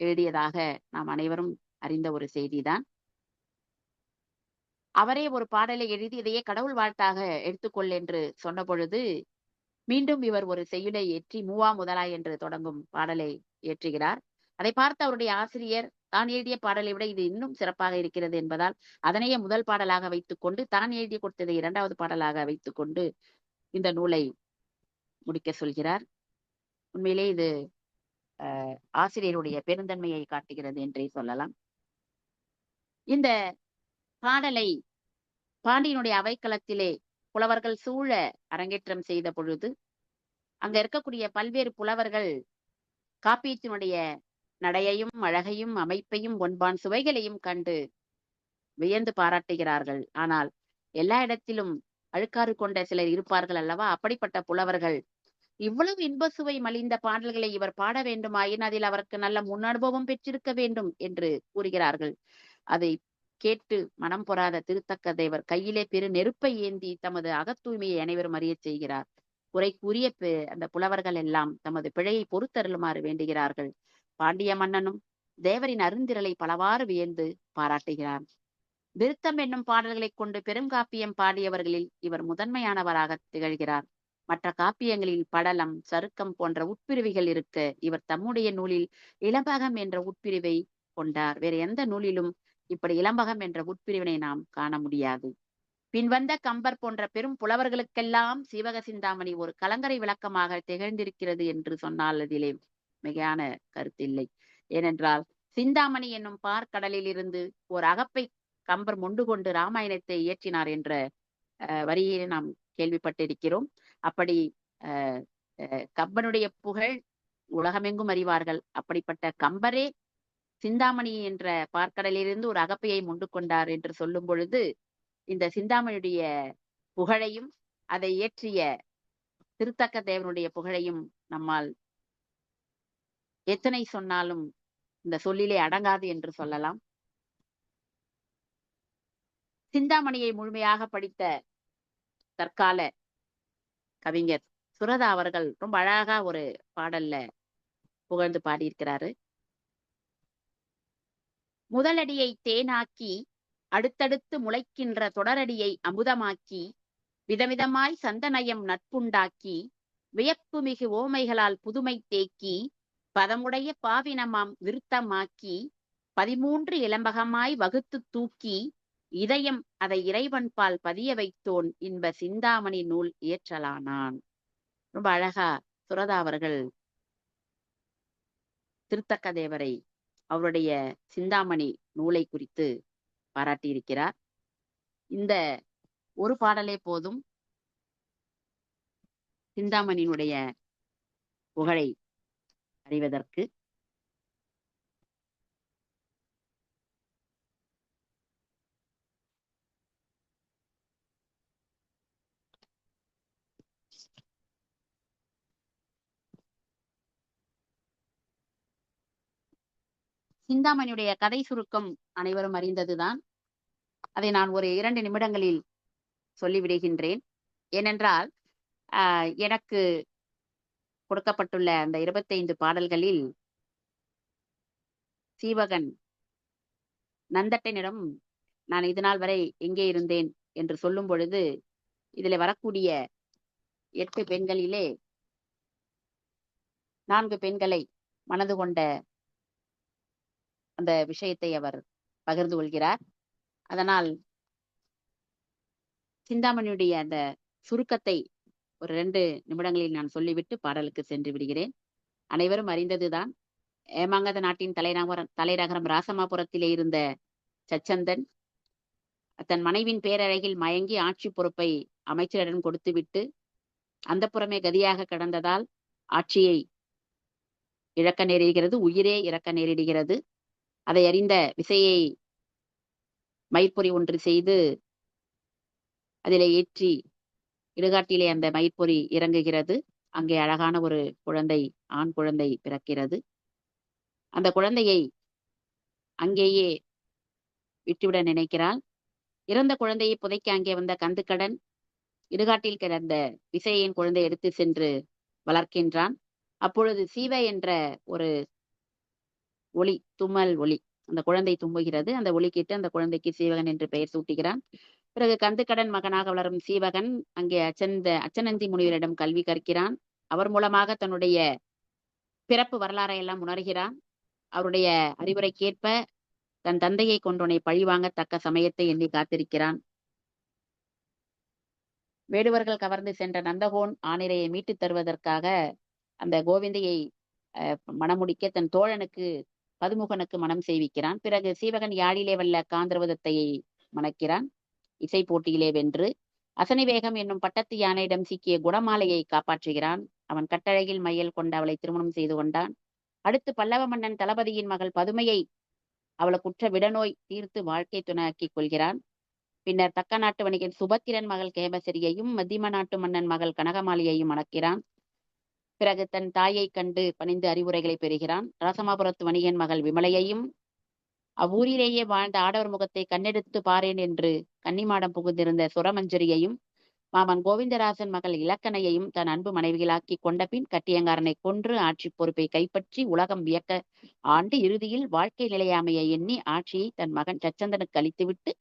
எழுதியதாக நாம் அனைவரும் அறிந்த ஒரு செய்திதான். அவரே ஒரு பாடலை எழுதி இதையே கடவுள் வாழ்த்தாக எடுத்துக்கொள் என்று சொன்ன பொழுது மீண்டும் இவர் ஒரு செய்யுளை ஏற்றி மூவா முதலாய் என்று தொடங்கும் பாடலை ஏற்றுகிறார். அதை பார்த்து அவருடைய ஆசிரியர் தான் எழுதிய பாடலை விட இது இன்னும் சிறப்பாக இருக்கிறது என்பதால் அதனையே முதல் பாடலாக வைத்துக் கொண்டு தான் எழுதி கொடுத்ததை 2வது பாடலாக வைத்துக் கொண்டு இந்த நூலை முடிக்க சொல்கிறார். உண்மையிலே இது ஆசிரியருடைய பெருந்தன்மையை காட்டுகிறது என்றே சொல்லலாம். இந்த பாடலை பாண்டியனுடைய அவைக்களத்திலே புலவர்கள் சூழ அரங்கேற்றம் செய்த பொழுது அங்க இருக்கக்கூடிய பல்வேறு புலவர்கள் காப்பியத்தினுடைய நடையையும் அழகையும் அமைப்பையும் ஒன்பான் சுவைகளையும் கண்டு வியந்து பாராட்டுகிறார்கள். ஆனால் எல்லா இடத்திலும் அழுக்காறு கொண்ட சிலர் இருப்பார்கள் அல்லவா? அப்படிப்பட்ட புலவர்கள் இவ்வளவு இன்ப சுவை மலிந்த பாடல்களை இவர் பாட வேண்டுமாயின் அதில் அவருக்கு நல்ல முன் அனுபவம் பெற்றிருக்க வேண்டும் என்று கூறுகிறார்கள். அதை கேட்டு மனம் பொறாத திருத்தக்க தேவர் கையிலே பெரு நெருப்பை ஏந்தி தமது அகத்தூய்மையை அனைவரும் அறிய செய்கிறார். குறை கூறிய அந்த புலவர்கள் எல்லாம் தமது பிழையை பொறுத்தருளுமாறு வேண்டுகிறார்கள். பாண்டிய மன்னனும் தேவரின் அருந்திரலை பலவாறு வியந்து பாராட்டுகிறார். விருத்தம் என்னும் பாடல்களை கொண்டு பெருங்காப்பியம் பாடியவர்களில் இவர் முதன்மையானவராக திகழ்கிறார். மற்ற காப்பியங்களில் படலம், சருக்கம் போன்ற உட்பிரிவுகள் இருக்க இவர் தம்முடைய நூலில் இளம்பகம் என்ற உட்பிரிவை கொண்டார். வேறு எந்த நூலிலும் இப்படி இளம்பகம் என்ற உட்பிரிவினை நாம் காண முடியாது. பின்வந்த கம்பர் போன்ற பெரும் புலவர்களுக்கெல்லாம் சீவக சிந்தாமணி ஒரு கலங்கரை விளக்கமாக திகழ்ந்திருக்கிறது என்று சொன்னால் அதிலே மிகையான கருத்தில்லை. ஏனென்றால் சிந்தாமணி என்னும் பார்க்கடலில் இருந்து ஒரு அகப்பை கம்பர் மொண்டு கொண்டு ராமாயணத்தை இயற்றினார் என்ற வரியை நாம் கேள்விப்பட்டிருக்கிறோம். அப்படி கம்பனுடைய புகழ் உலகமெங்கும் அறிவார்கள். அப்படிப்பட்ட கம்பரே சிந்தாமணி என்ற பார்க்கடலிலிருந்து ஒரு அகப்பையை மொண்டு கொண்டார் என்று சொல்லும் பொழுது இந்த சிந்தாமணியுடைய புகழையும் அதை இயற்றிய திருத்தக்க தேவனுடைய புகழையும் நம்மால் எத்தனை சொன்னாலும் இந்த சொல்லிலே அடங்காது என்று சொல்லலாம். சிந்தாமணியை முழுமையாக படித்த தற்கால கவிஞர் சுரதா அவர்கள் ரொம்ப அழகா ஒரு பாடல்ல புகழ்ந்து பாடியிருக்கிறாரு. முதலடியை தேனாக்கி அடுத்தடுத்து முளைக்கின்ற தொடரடியை அமுதமாக்கி விதவிதமாய் சந்தனயம் நட்புண்டாக்கி வியப்புமிகு ஓமைகளால் புதுமை தேக்கி பதமுடைய பாவினமாம் விருத்தமாக்கி 13 இளம்பகமாய் வகுத்து தூக்கி இதயம் அதை இறைவன்பால் பதிய வைத்தோன் இன்ப சிந்தாமணி நூல் இயற்றலானான். ரொம்ப அழகா சுரதா அவர்கள் திருத்தக்க தேவரை அவருடைய சிந்தாமணி நூலை குறித்து பாராட்டியிருக்கிறார். இந்த ஒரு பாடலே போதும் சிந்தாமணியினுடைய புகழை அறிவதற்கு. சிந்தாமணியுடைய கதை சுருக்கம் அனைவரும் அறிந்ததுதான். அதை நான் ஒரு 2 நிமிடங்களில் சொல்லிவிடுகின்றேன். ஏனென்றால் எனக்கு கொடுக்கப்பட்டுள்ள அந்த 25 பாடல்களில் சீவகன் நந்தட்டனிடம் நான் இதுநாள் வரை எங்கே இருந்தேன் என்று சொல்லும் பொழுது இதில் வரக்கூடிய 8 பெண்களிலே 4 பெண்களை மனது கொண்ட அந்த விஷயத்தை அவர் பகிர்ந்து கொள்கிறார். அதனால் சிந்தாமணியுடைய அந்த சுருக்கத்தை ஒரு 2 நிமிடங்களில் நான் சொல்லிவிட்டு பாடலுக்கு சென்று விடுகிறேன். அனைவரும் அறிந்ததுதான். ஏமாங்கத நாட்டின் தலைநகரம் ராசமாபுரத்திலே இருந்த சச்சந்தன் தன் மனைவின் பேரழகில் மயங்கி ஆட்சி பொறுப்பை அமைச்சரிடம் கொடுத்துவிட்டு அந்த புறமே கதியாக கிடந்ததால் ஆட்சியை இழக்க நேரிடுகிறது, உயிரே இறக்க நேரிடுகிறது. அதை அறிந்த விசையை மயிர்பொறி ஒன்று செய்து அதிலே ஏற்றி இடுகாட்டிலே அந்த மயிர்பொறி இறங்குகிறது. அங்கே அழகான ஒரு குழந்தை, ஆண் குழந்தை பிறக்கிறது. அந்த குழந்தையை அங்கேயே விட்டுவிட நினைக்கிறாள். இறந்த குழந்தையை புதைக்க அங்கே வந்த கந்துக்கடன் இடுகாட்டில் கிடந்த விசையின் குழந்தை எடுத்து சென்று வளர்க்கின்றான். அப்பொழுது சீவ என்ற ஒரு ஒளி, தும்மல் ஒளி, அந்த குழந்தை தும்புகிறது. அந்த ஒளி கேட்டு அந்த குழந்தைக்கு சீவகன் என்று பெயர் சூட்டுகிறான். பிறகு கந்துக்கடன் மகனாக வளரும் சீவகன் அங்கே அச்சனந்தி முனிவரிடம் கல்வி கற்கிறான். அவர் மூலமாக தன்னுடைய பிறப்பு வரலாறை எல்லாம் உணர்கிறான். அவருடைய அறிவுரைக்கேற்ப தன் தந்தையை கொண்டோனை பழிவாங்க தக்க சமயத்தை எண்ணி காத்திருக்கிறான். வேடுவர்கள் கவர்ந்து சென்ற நந்தகோன் ஆனிரையை மீட்டு தருவதற்காக அந்த கோவிந்தையை மணமுடிக்க தன் தோழனுக்கு பதுமுகனுக்கு மனம் செய்விக்கிறான். பிறகு சீவகன் யாழிலே வல்ல காந்திரவதத்தை மணக்கிறான். இசை போட்டியிலே வென்று அசனிவேகம் என்னும் பட்டத்து யானையிடம் சிக்கிய குணமாலையை காப்பாற்றுகிறான். அவன் கட்டழகில் மையல் கொண்டு அவளை திருமணம் செய்து கொண்டான். அடுத்து பல்லவ மன்னன் தளபதியின் மகள் பதுமையை அவளுக்குற்ற விடநோய் தீர்த்து வாழ்க்கை துணையாக்கிக் கொள்கிறான். பின்னர் தக்க நாட்டு வணிகன் சுபத்திரன் மகள் கேமசரியையும் மத்தியம நாட்டு மன்னன் மகள் கனகமாலியையும் மணக்கிறான். பிறகு தன் தாயை கண்டு பணிந்து அறிவுரைகளை பெறுகிறான். ராசமாபுரத்து வணிகன் மகள் விமலையையும் அவ்வூரிலேயே வாழ்ந்த ஆடவர் முகத்தை கண்ணெடுத்து பாரேன் என்று கன்னிமாடம் புகுந்திருந்த சுரமஞ்சரியையும் மாமன் கோவிந்தராசன் மகள் இலக்கணையையும் தன் அன்பு மனைவிகளாக்கி கொண்ட பின் கட்டியங்காரனை கொன்று ஆட்சி பொறுப்பை கைப்பற்றி உலகம் வியக்க ஆண்டு இறுதியில் வாழ்க்கை நிலையாமையை எண்ணி ஆட்சியை தன் மகன் சச்சந்தனுக்கு அளித்துவிட்டு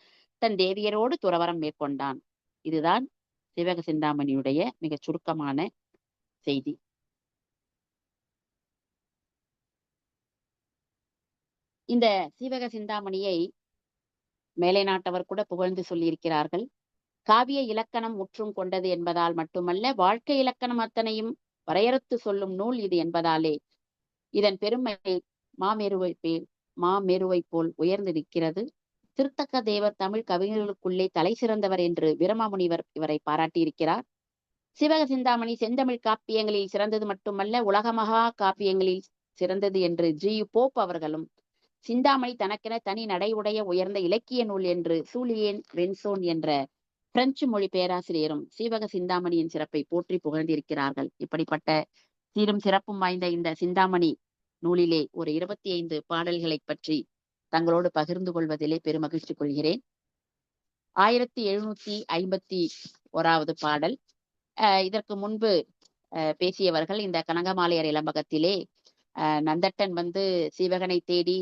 தன் தேவியரோடு துறவரம் மேற்கொண்டான். இதுதான் சிவக சிந்தாமணியுடைய மிகச் சுருக்கமான செய்தி. இந்த சீவக சிந்தாமணியை மேலை நாட்டவர் கூட புகழ்ந்து சொல்லியிருக்கிறார்கள். காவிய இலக்கணம் முற்றும் கொண்டது என்பதால் மட்டுமல்ல, வாழ்க்கை இலக்கணம் அத்தனையும் வரையறுத்து சொல்லும் நூல் இது என்பதாலே இதன் பெருமை மாமேருவை போல் உயர்ந்து நிற்கிறது. திருத்தக்க தேவர் தமிழ் கவிஞர்களுக்குள்ளே தலை சிறந்தவர் என்று வீரமாமுனிவர் இவரை பாராட்டியிருக்கிறார். சிவக சிந்தாமணி செந்தமிழ் காப்பியங்களில் சிறந்தது மட்டுமல்ல, உலக மகா காப்பியங்களில் சிறந்தது என்று ஜி.யு. போப் அவர்களும் சிந்தாமணி தனக்கென தனி நடையுடைய உயர்ந்த இலக்கிய நூல் என்று சூலியேன் வென்சோன் என்ற பிரெஞ்சு மொழி பேராசிரியரும் சீவக சிந்தாமணியின் சிறப்பை போற்றி புகழ்ந்திருக்கிறார்கள். இப்படிப்பட்ட சீரும் சிறப்பும் வாய்ந்த இந்த சிந்தாமணி நூலிலே ஒரு 25 பாடல்களை பற்றி தங்களோடு பகிர்ந்து கொள்வதிலே பெருமகிழ்ச்சி கொள்கிறேன். 1751வது பாடல். இதற்கு முன்பு பேசியவர்கள் இந்த கனகமாலையர் இளம்பகத்திலே நந்தட்டன் வந்து சீவகனை தேடி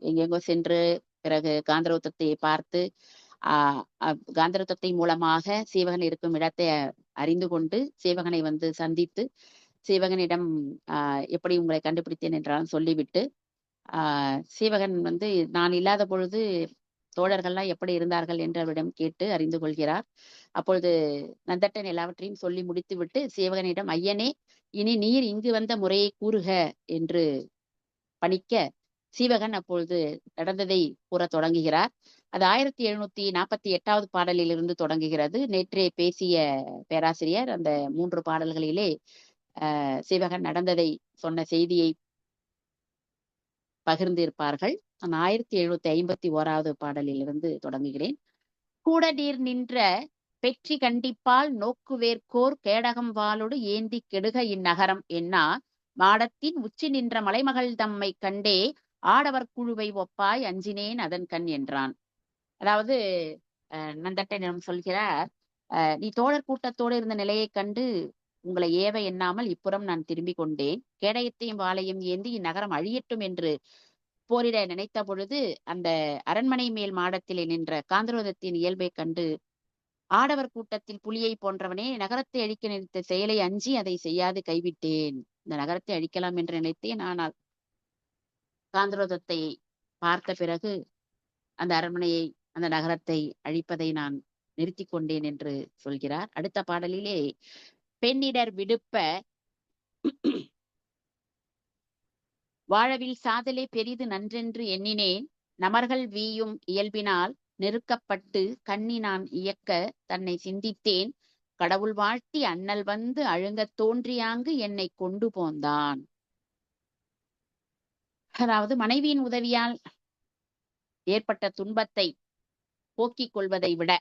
எங்கெங்கோ சென்று பிறகு காந்தரோத்தத்தை பார்த்து காந்தரோத்தத்தை மூலமாக சீவகன் இருக்கும் இடத்தை அறிந்து கொண்டு சீவகனை வந்து சந்தித்து சீவகனிடம் எப்படி உங்களை கண்டுபிடித்தேன் என்றாலும் சொல்லிவிட்டு சீவகன் வந்து நான் இல்லாத பொழுது தோழர்கள்லாம் எப்படி இருந்தார்கள் என்று அவரிடம் கேட்டு அறிந்து கொள்கிறார். அப்பொழுது நந்தட்டன் எல்லாவற்றையும் சொல்லி முடித்துவிட்டு சீவகனிடம், ஐயனே, இனி நீர் இங்கு வந்த முறையை கூறுக என்று பணிக்க சீவகன் அப்பொழுது நடந்ததை கூற தொடங்குகிறார். அது 1748வது பாடலிலிருந்து தொடங்குகிறது. நேற்றே பேசிய பேராசிரியர் அந்த 3 பாடல்களிலே சீவகன் நடந்ததை சொன்ன செய்தியை பகிர்ந்திருப்பார்கள். நான் 1751வது பாடலிலிருந்து தொடங்குகிறேன். கூட நீர் நின்ற பெற்றி கண்டிப்பால் நோக்குவேற்கோர் கேடகம் வாளோடு ஏந்தி கெடுக இந்நகரம் என்னா மாடத்தின் உச்சி நின்ற மலைமகள் தம்மை கண்டே ஆடவர் குழுவை ஒப்பாய் அஞ்சினேன் அதன் கண் என்றான். அதாவது நந்தட்டனிடம் சொல்கிறார், நீ தோழர் கூட்டத்தோடு இருந்த நிலையை கண்டு உங்களை ஏவ எண்ணாமல் இப்புறம் நான் திரும்பிக் கொண்டேன். கேடயத்தையும் வாளையும் ஏந்தி இந்நகரம் அழியட்டும் என்று போரிட நினைத்த பொழுது அந்த அரண்மனை மேல் மாடத்திலே நின்ற காந்தரோதத்தின் இயல்பை கண்டு ஆடவர் கூட்டத்தில் புலியை போன்றவனே நகரத்தை அழிக்க நினைத்த செயலை அஞ்சி அதை செய்யாது கைவிட்டேன். இந்த நகரத்தை அழிக்கலாம் என்று நினைத்தேன். ஆனால் காந்தரோதத்தை பார்த்த பிறகு அந்த அரண்மனையை அந்த நகரத்தை அழிப்பதை நான் நிறுத்தி கொண்டேன் என்று சொல்கிறார். அடுத்த பாடலிலே பெண்ணிடர் விடுப்ப வாழவில் சாதலே பெரிது நன்றென்று எண்ணினேன் நமர்கள் வீயும் இயல்பினால் நெருக்கப்பட்டு கண்ணி நான் இயக்க தன்னை சிந்தித்தேன் கடவுள் வாழ்த்தி அண்ணல் வந்து அழுங்கத் தோன்றியாங்கு என்னை கொண்டு போந்தான். அதாவது மனைவியின் உதவியால் ஏற்பட்ட துன்பத்தை போக்கிக் கொள்வதை விட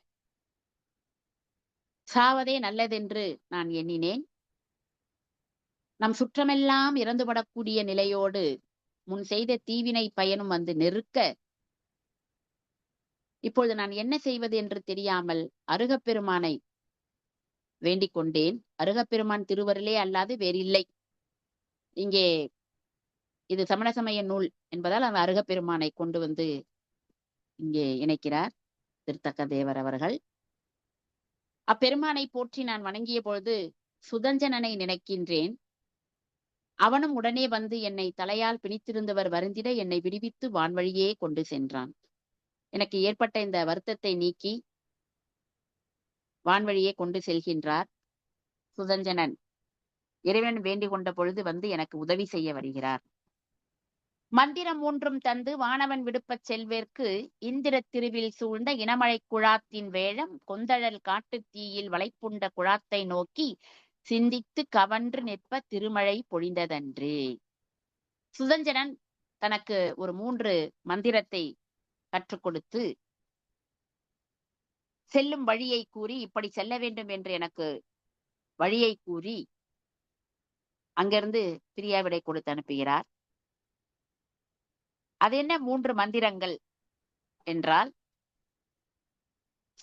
சாவதே நல்லதென்று நான் எண்ணினேன். நம் சுற்றமெல்லாம் இறந்துபடக்கூடிய நிலையோடு முன் செய்த தீவினை பயனும் வந்து நெருக்க இப்பொழுது நான் என்ன செய்வது என்று தெரியாமல் அருகப்பெருமானை வேண்டிக் கொண்டேன். அருகப்பெருமான் திருவருளே அல்லாது வேறில்லை. இங்கே இது சமண சமய நூல் என்பதால் அந்த அருகப்பெருமானை கொண்டு வந்து இங்கே இணைக்கிறார் திருத்தக்க தேவர் அவர்கள். அப்பெருமானை போற்றி நான் வணங்கிய பொழுது சுதஞ்சனனை நினைக்கின்றேன். அவனும் உடனே வந்து என்னை தலையால் பிணித்திருந்தவர் வருந்திட என்னை விடுவித்து வான்வழியே கொண்டு சென்றான். எனக்கு ஏற்பட்ட இந்த வருத்தத்தை நீக்கி வான்வழியே கொண்டு செல்கின்றார் சுதஞ்சனன். இறைவன் வேண்டிக் கொண்ட பொழுது வந்து எனக்கு உதவி செய்ய வருகிறார். மந்திரம் ஒன்றும் தந்து வானவன் விடுப்பச் செல்வேற்கு இந்திர திருவில் சூழ்ந்த இனமழை குழாத்தின் வேழம் கொந்தழல் காட்டுத் தீயில் வளைப்புண்ட குழாத்தை நோக்கி சிந்தித்து கவன்று நிற்ப திருமழை பொழிந்ததன்று. சுதஞ்சனன் தனக்கு ஒரு 3 மந்திரத்தை கற்றுக் கொடுத்து செல்லும் வழியை கூறி இப்படி செல்ல வேண்டும் என்று எனக்கு வழியை கூறி அங்கிருந்து பிரியாவிடை கொடுத்து அனுப்புகிறார். அது என்ன 3 மந்திரங்கள் என்றால்,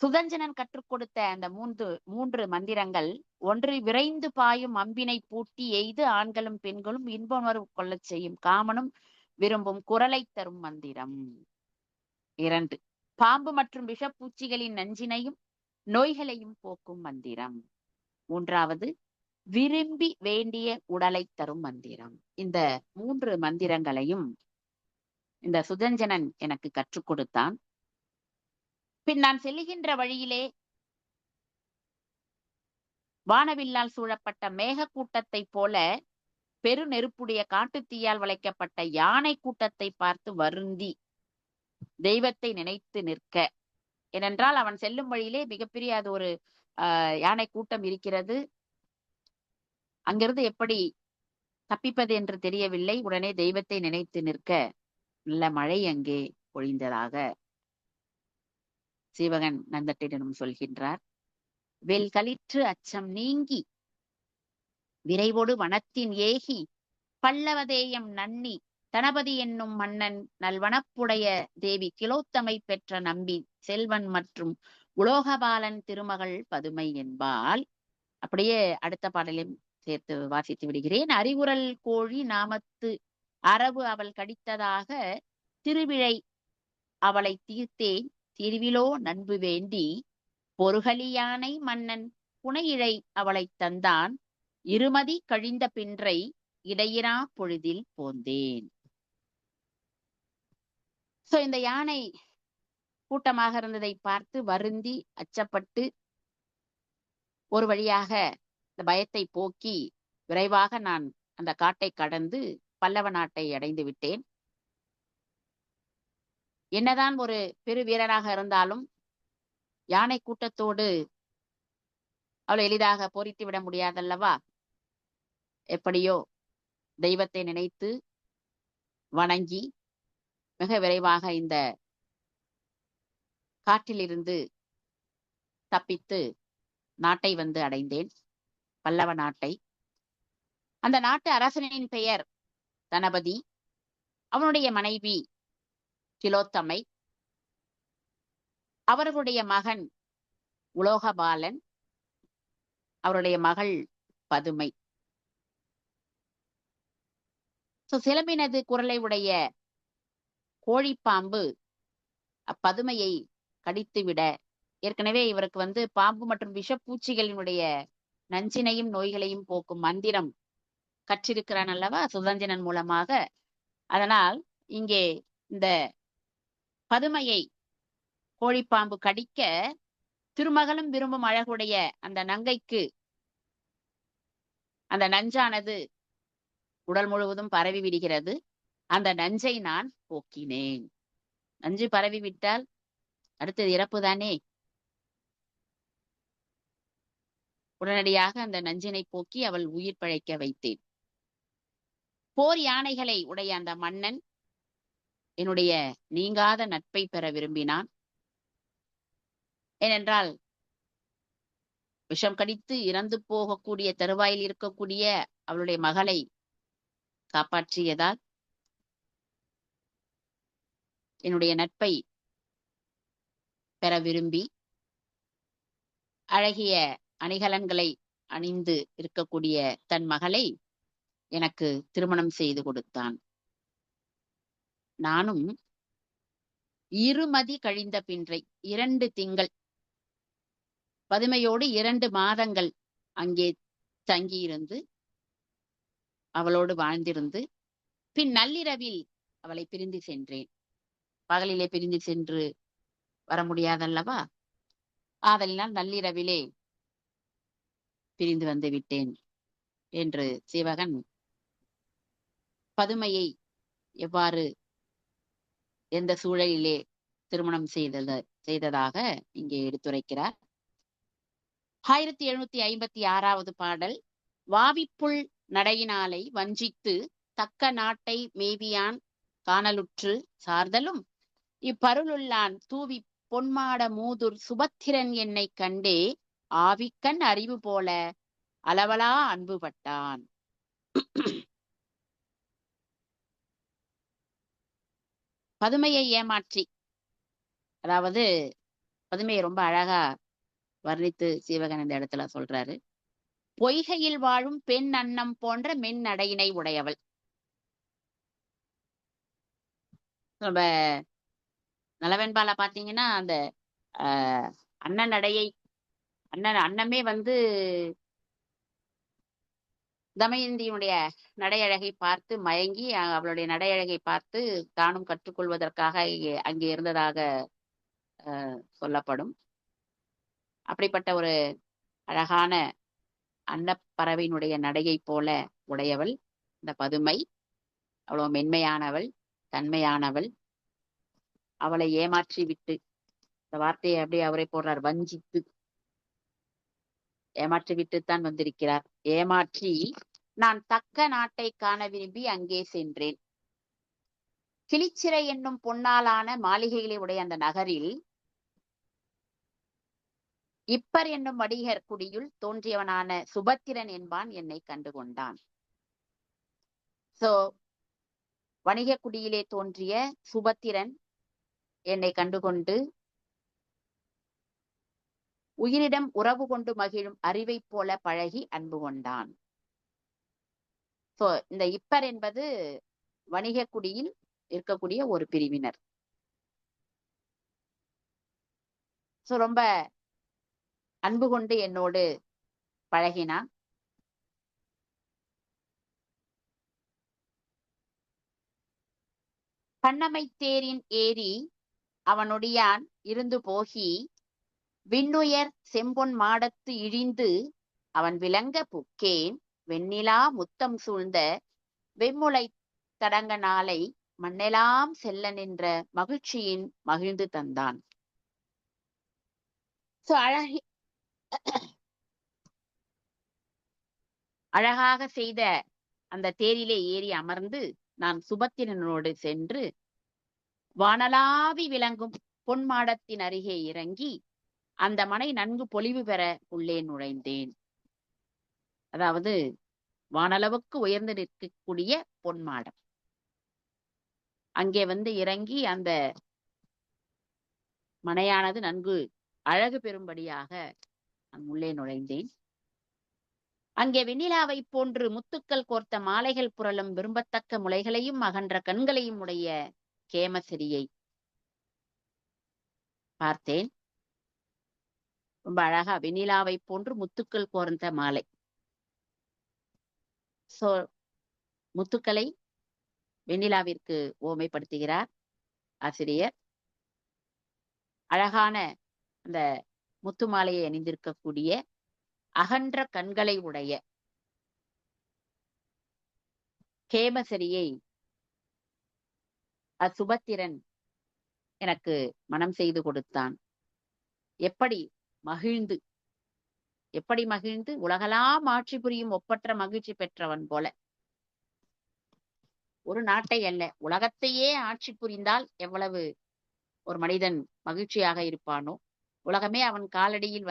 சுதஞ்சனன் கற்றுக் கொடுத்த அந்த 3 மந்திரங்கள், ஒன்று விரைந்து பாயும் அம்பினை பூட்டி எய்து ஆண்களும் பெண்களும் இன்புணர்வு கொள்ளச் செய்யும் காமனும் விரும்பும் குரலை தரும் மந்திரம். 2 பாம்பு மற்றும் விஷப்பூச்சிகளின் நஞ்சினையும் நோய்களையும் போக்கும் மந்திரம். 3வது விரும்பி வேண்டிய உடலை தரும் மந்திரம். இந்த 3 மந்திரங்களையும் இந்த சுதஞ்சனன் எனக்கு கற்றுக் கொடுத்தான். பின் நான் செல்லுகின்ற வழியிலே வானவில்லால் சூழப்பட்ட மேக கூட்டத்தை போல பெரு நெருப்புடைய காட்டுத்தீயால் வளைக்கப்பட்ட யானை கூட்டத்தை பார்த்து வருந்தி தெய்வத்தை நினைத்து நிற்க. ஏனென்றால் அவன் செல்லும் வழியிலே மிகப்பெரிய அது ஒரு யானை கூட்டம் இருக்கிறது. அங்கிருந்து எப்படி தப்பிப்பது என்று தெரியவில்லை. உடனே தெய்வத்தை நினைத்து நிற்க நல்ல மழை அங்கே பொழிந்ததாக சீவகன் நந்தட்டிடம் சொல்கின்றார். வெல் களிற்று அச்சம் நீங்கி விரைவோடு வனத்தின் ஏகி பல்லவதேயம் நன்னி தனபதி என்னும் மன்னன் நல்வனப்புடைய தேவி கிலோத்தமை பெற்ற நம்பி செல்வன் மற்றும் உலோகபாலன் திருமகள் பதுமை என்பால். அப்படியே அடுத்த பாடலையும் சேர்த்து வாசித்து விடுகிறேன். அறிவுரல் கோழி நாமத்து அரவு அவள் கடித்ததாக திருவிழை அவளை தீர்த்தேன் திருவிலோ நண்பு வேண்டி பொருகலி யானை மன்னன் புனையிழை அவளை தந்தான் இருமதி கழிந்த பின்றை இடையிறா பொழுதில் போந்தேன். சோ இந்த யானை கூட்டமாக இருந்ததை பார்த்து வருந்தி அச்சப்பட்டு ஒரு வழியாக இந்த பயத்தை போக்கி விரைவாக நான் அந்த காட்டை கடந்து பல்லவ நாட்டை அடைந்து விட்டேன். என்னதான் ஒரு பெரு வீரராக இருந்தாலும் யானை கூட்டத்தோடு அவ்வளவு எளிதாக போரிட்டு விட முடியாதல்லவா. எப்படியோ தெய்வத்தை நினைத்து வணங்கி மிக விரைவாக இந்த காட்டிலிருந்து தப்பித்து நாட்டை வந்து அடைந்தேன், பல்லவ நாட்டை. அந்த நாட்டு அரசனின் பெயர் தனபதி, அவனுடைய மனைவி கிலோத்தமை, அவர்களுடைய மகன் உலோகபாலன், அவருடைய மகள் பதுமை. சிலம்பினது குரலை உடைய கோழிப்பாம்பு அப்பதுமையை கடித்துவிட, ஏற்கனவே இவருக்கு பாம்பு மற்றும் விஷப்பூச்சிகளினுடைய நஞ்சினையும் நோய்களையும் போக்கும் மந்திரம் கற்றிருக்கிறான் அல்லவா சுதஞ்சனன் மூலமாக. அதனால் இங்கே இந்த பதுமையை கோழிப்பாம்பு கடிக்க திருமகளும் விரும்பும் அழகுடைய அந்த நங்கைக்கு அந்த நஞ்சானது உடல் முழுவதும் பரவி விடுகிறது. அந்த நஞ்சை நான் போக்கினேன். நஞ்சு பரவி விட்டால் அடுத்தது இறப்பு தானே. உடனடியாக அந்த நஞ்சினை போக்கி அவள் உயிர் பிழைக்க வைத்தேன். போர் யானைகளை உடைய அந்த மன்னன் என்னுடைய நீங்காத நட்பை பெற விரும்பினான். ஏனென்றால் விஷம் கடித்து இறந்து போகக்கூடிய தருவாயில் இருக்கக்கூடிய அவளுடைய மகளை காப்பாற்றியதால் என்னுடைய நட்பை பெற விரும்பி அழகிய அணிகலன்களை அணிந்து இருக்கக்கூடிய தன் மகளை எனக்கு திருமணம் செய்து கொடுத்தான். நானும் இருமதி கழிந்த பின்றை 2 திங்கள் பதுமையோடு 2 மாதங்கள் அங்கே தங்கியிருந்து அவளோடு வாழ்ந்திருந்து பின் நள்ளிரவில் அவளை பிரிந்து சென்றேன். பகலிலே பிரிந்து சென்று வர முடியாதல்லவா, ஆதலினால் நள்ளிரவிலே பிரிந்து வந்து விட்டேன் என்று சீவகன் பதுமையை எவ்வாறு எந்த சூழலிலே திருமணம் செய்ததாக இங்கே எடுத்துரைக்கிறார். 1756வது பாடல். வாவிப்புள் நடையினாலை வஞ்சித்து தக்க நாட்டை மேவியான் காணலுற்று சார்தலும் இப்பருளுள்ளான் தூவி பொன்மாட மூதுர் சுபத்திரன் என்னை கண்டே ஆவிக்கண் அறிவு போல அளவலா அன்புபட்டான். பதுமையை ஏமாற்றி, அதாவது பதுமையை ரொம்ப அழகா வர்ணித்து சீவகன் இந்த இடத்துல சொல்றாரு. பொய்கையில் வாழும் பெண் அன்னம் போன்ற மென் நடையினை உடையவள். நம்ம நலவெண்பால பாத்தீங்கன்னா அந்த அண்ணன் நடையை அன்னமே தமயந்தியினுடைய நடையழகை பார்த்து மயங்கி அவளுடைய நடையழகை பார்த்து தானும் கற்றுக்கொள்வதற்காக அங்கே இருந்ததாக சொல்லப்படும். அப்படிப்பட்ட ஒரு அழகான அன்னப்பறவையினுடைய நடையை போல உடையவள் இந்த பதுமை. அவ்வளவு மென்மையானவள், தன்மையானவள். அவளை ஏமாற்றி விட்டு, இந்த வார்த்தையை அப்படியே அவரை போடுறார், வஞ்சித்து ஏமாற்றி விட்டுத்தான் வந்திருக்கிறார். ஏமாற்றி நான் தக்க நாட்டை காண விரும்பி அங்கே சென்றேன். கிளிச்சிறை என்னும் பொன்னாலான மாளிகைகளை உடைய அந்த நகரில் இப்பர் என்னும் வணிகர் குடியுள் தோன்றியவனான சுபத்திரன் என்பான் என்னை கண்டுகொண்டான். சோ வணிக குடியிலே தோன்றிய சுபத்திரன் என்னை கண்டுகொண்டு உயிரிடம் உறவு கொண்டு மகிழும் அறிவை போல பழகி அன்பு கொண்டான். சோ இந்த இப்பர் என்பது வணிக குடியில் இருக்கக்கூடிய ஒரு பிரிவினர். சோ ரொம்ப அன்பு கொண்டு என்னோடு பழகினான். கண்ணமை தேரின் ஏறி அவனுடையான் இருந்து போகி விண்ணுயர் செம்பொன் மாடத்து இழிந்து அவன் விளங்க புக்கேன் வெண்ணிலா முத்தம் சூழ்ந்த வெம்முளை தடங்க நாளை மண்ணெலாம் செல்ல நின்ற மகிழ்ச்சியின் மகிழ்ந்து தந்தான். அழகாக செய்த அந்த தேரிலே ஏறி அமர்ந்து நான் சுபத்திரனோடு சென்று வானலாவி விளங்கும் பொன்மாடத்தின் அருகே இறங்கி அந்த மனை நன்கு பொலிவு பெற உள்ளே நுழைந்தேன். அதாவது வானளவுக்கு உயர்ந்து நிற்கக்கூடிய பொன்மாடம். அங்கே இறங்கி அந்த மனையானது நன்கு அழகு பெறும்படியாக நான் உள்ளே நுழைந்தேன். அங்கே வெண்ணிலாவை போன்று முத்துக்கள் கோர்த்த மாலைகள் புரளும் விரும்பத்தக்க முளைகளையும் அகன்ற கண்களையும் உடைய கேமசிரியை பார்த்தேன். ரொம்ப அழகா வெண்ணிலாவை போன்று முத்துக்கள் கோர்ந்த மாலை. சோ முத்துக்களை வெண்ணிலாவிற்கு ஓமைப்படுத்துகிறார் ஆசிரியர். அழகான அந்த முத்து மாலையை அணிந்திருக்கக்கூடிய அகன்ற கண்களை உடைய கேமசரியை அசுபத்திரன் எனக்கு மனம் செய்து கொடுத்தான். எப்படி மகிழ்ந்து உலகெல்லாம் ஆட்சி புரியும் ஒப்பற்ற மகிழ்ச்சி பெற்றவன் போல. ஒரு நாட்டை அல்ல, உலகத்தையே ஆட்சி புரிந்தால் எவ்வளவு ஒரு மனிதன் மகிழ்ச்சியாக இருப்பானோ, உலகமே அவன் காலடியில்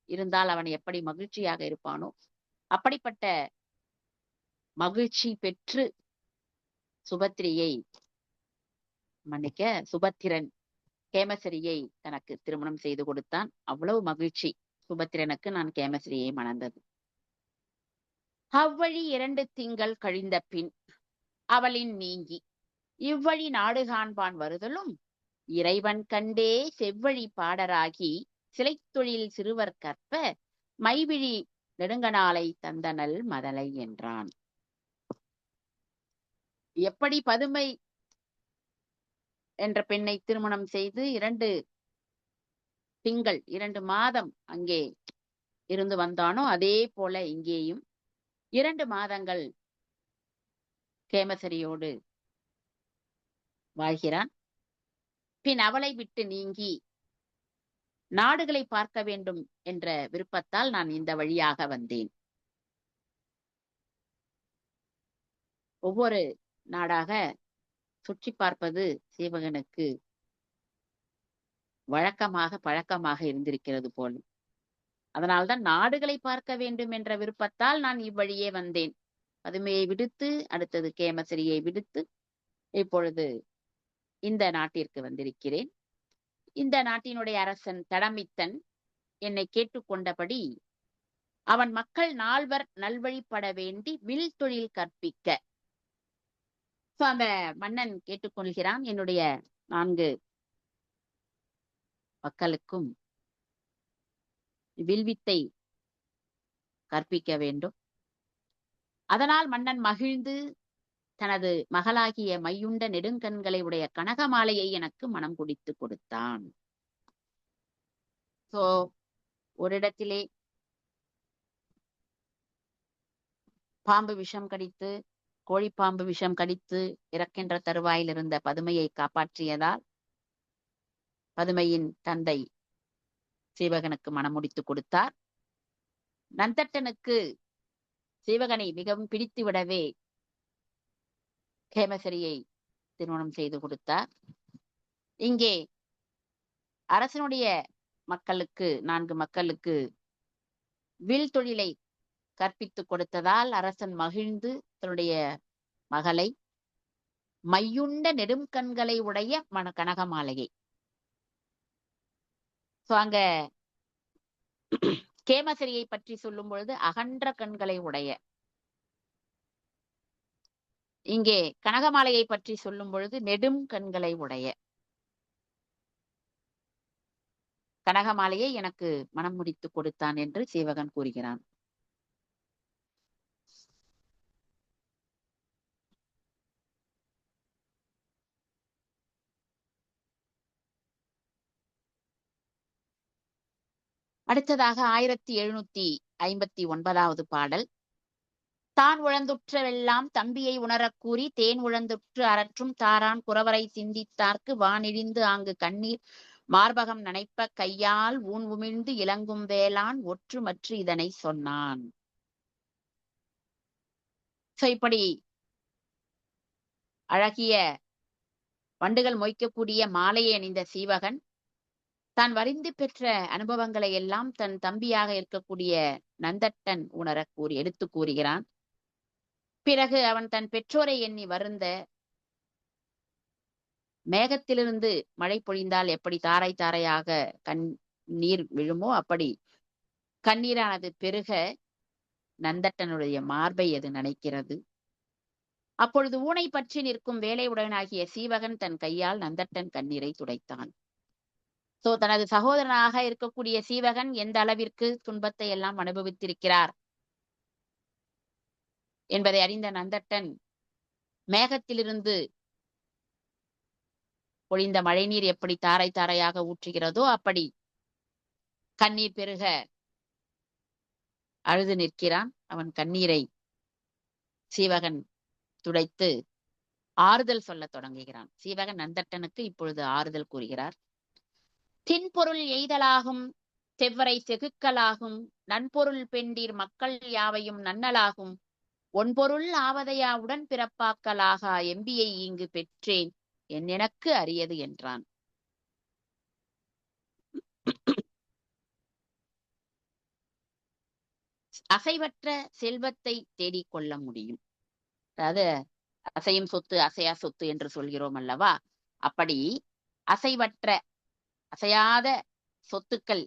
இருந்தால் அவன் எப்படி மகிழ்ச்சியாக இருப்பானோ, அப்படிப்பட்ட மகிழ்ச்சி பெற்று சுபத்திரன் கேமசரியை தனக்கு திருமணம் செய்து கொடுத்தான். அவ்வளவு மகிழ்ச்சி சுபத்திரனுக்கு நான் கேமசரியை மணந்தது. அவ்வழி 2 திங்கள் கழிந்த பின் அவளின் நீங்கி இவ்வழி நாடு காண்பான் வருதலும் இறைவன் கண்டே செவ்வழி பாடராகி சிலை தொழில் சிறுவர் கற்ப மைவிழி நெடுங்கனாலை தந்தனல் மதலை என்றான். எப்படி பதுமை என்ற பெண்ணை திருமணம் செய்து 2 திங்கள் 2 மாதம் அங்கே இருந்து வந்தானோ, அதே போல இங்கேயும் 2 மாதங்கள் கேமசரியோடு வாழ்கிறான். பின் அவளை விட்டு நீங்கி நாடுகளை பார்க்க வேண்டும் என்ற விருப்பத்தால் நான் இந்த வழியாக வந்தேன். ஒவ்வொரு நாடாக சுற்றி பார்ப்பது சீவகனுக்கு பழக்கமாக இருந்திருக்கிறது போலும். அதனால்தான் நாடுகளை பார்க்க வேண்டும் என்ற விருப்பத்தால் நான் இவ்வழியே வந்தேன். பதுமையை விடுத்து அடுத்தது கேமசரியை விடுத்து இப்பொழுது இந்த நாட்டிற்கு வந்திருக்கிறேன். இந்த நாட்டினுடைய அரசன் தடமித்தன் என்னை கேட்டுக்கொண்டபடி அவன் மக்கள் 4 நல்வழிப்பட வேண்டி வில் தொழில் கற்பிக்க அந்த மன்னன் கேட்டுக்கொள்கிறான். என்னுடைய 4 மக்களுக்கும் வில்வித்தை கற்பிக்க வேண்டும். அதனால் மன்னன் மகிழ்ந்து தனது மகளாகிய மையுண்ட நெடுங்கண்களை உடைய கனகமாலையை எனக்கு மனம் குடித்து கொடுத்தான். சோ ஒரு இடத்திலே பாம்பு விஷம் கடித்து, கோழிப்பாம்பு விஷம் கடித்து இறக்கின்ற தருவாயில் இருந்த பதுமையை காப்பாற்றியதால் பதுமையின் தந்தை சீவகனுக்கு மனம் முடித்து கொடுத்தார். நந்தட்டனுக்கு சீவகனை மிகவும் பிடித்து விடவே கேமசரியை திருமணம் செய்து கொடுத்தார். இங்கே அரசனுடைய மக்களுக்கு 4 மக்களுக்கு வில் தொழிலை கற்பித்துக் கொடுத்ததால் அரசன் மகிழ்ந்து தன்னுடைய மகளை மையுண்ட நெடும் கண்களை உடைய கனகமாலையை அங்க கேமசரியை பற்றி சொல்லும் பொழுது அகன்ற கண்களை உடைய, இங்கே கனகமாலையை பற்றி சொல்லும் பொழுது நெடும் கண்களை உடைய கனகமாலையை எனக்கு மனம் முடித்து கொடுத்தான் என்று சீவகன் கூறுகிறான். அடுத்ததாக 1759வது பாடல். தான் உழந்துற்றவெல்லாம் தம்பியை உணரக் கூறி தேன் உழந்துற்று அரற்றும் தாரான் குறவரை சிந்தித்தார்க்கு வானிழிந்து ஆங்கு கண்ணீர் மார்பகம் நனைப்ப கையால் ஊன் உமிழ்ந்து இலங்கும் வேளான் ஒற்று மற்ற இதனை சொன்னான். இப்படி அழகிய வண்டுகள் மொய்க்கக்கூடிய மாலையை அணிந்த சீவகன் தான் வரிந்து பெற்ற அனுபவங்களை எல்லாம் தன் தம்பியாக இருக்கக்கூடிய நந்தட்டன் உணர எடுத்து கூறுகிறான். பிறகு அவன் தன் பெற்றோரை எண்ணி வருந்த, மேகத்திலிருந்து மழை பொழிந்தால் எப்படி தாரை தாரையாக நீர் விழுமோ அப்படி கண்ணீரானது பெருக நந்தட்டனுடைய மார்பை அது நினைக்கிறது. அப்பொழுது ஊனை பற்றி நிற்கும் வேலையுடனாகிய சீவகன் தன் கையால் நந்தட்டன் கண்ணீரை துடைத்தான். தனது சகோதரனாக இருக்கக்கூடிய சீவகன் எந்த அளவிற்கு துன்பத்தை எல்லாம் அனுபவித்திருக்கிறார் என்பதை அறிந்த நந்தட்டன் மேகத்திலிருந்து பொழிந்த மழை நீர் எப்படி தாரை தாரையாக ஊற்றுகிறதோ அப்படி கண்ணீர் பெருக அழுது நிற்கிறான். அவன் கண்ணீரை சீவகன் துடைத்து ஆறுதல் சொல்ல தொடங்குகிறான். சீவகன் நந்தட்டனுக்கு இப்பொழுது ஆறுதல் கூறுகிறார். தின்பொருள் எய்தலாகும் செவ்வரை செகுக்கலாகும் நன்பொருள் பெண்டீர் மக்கள் யாவையும் நன்னலாகும் ஒன்பொருள் ஆவதையா உடன் பிறப்பாக்கலாகா எம்பியை இங்கு பெற்றேன் எனக்கு அரியது என்றான். அசைவற்ற செல்வத்தை தேடிக்கொள்ள முடியும். அதாவது அசையும் சொத்து அசையா சொத்து என்று சொல்கிறோம் அல்லவா, அப்படி அசைவற்ற அசையாத சொத்துக்கள்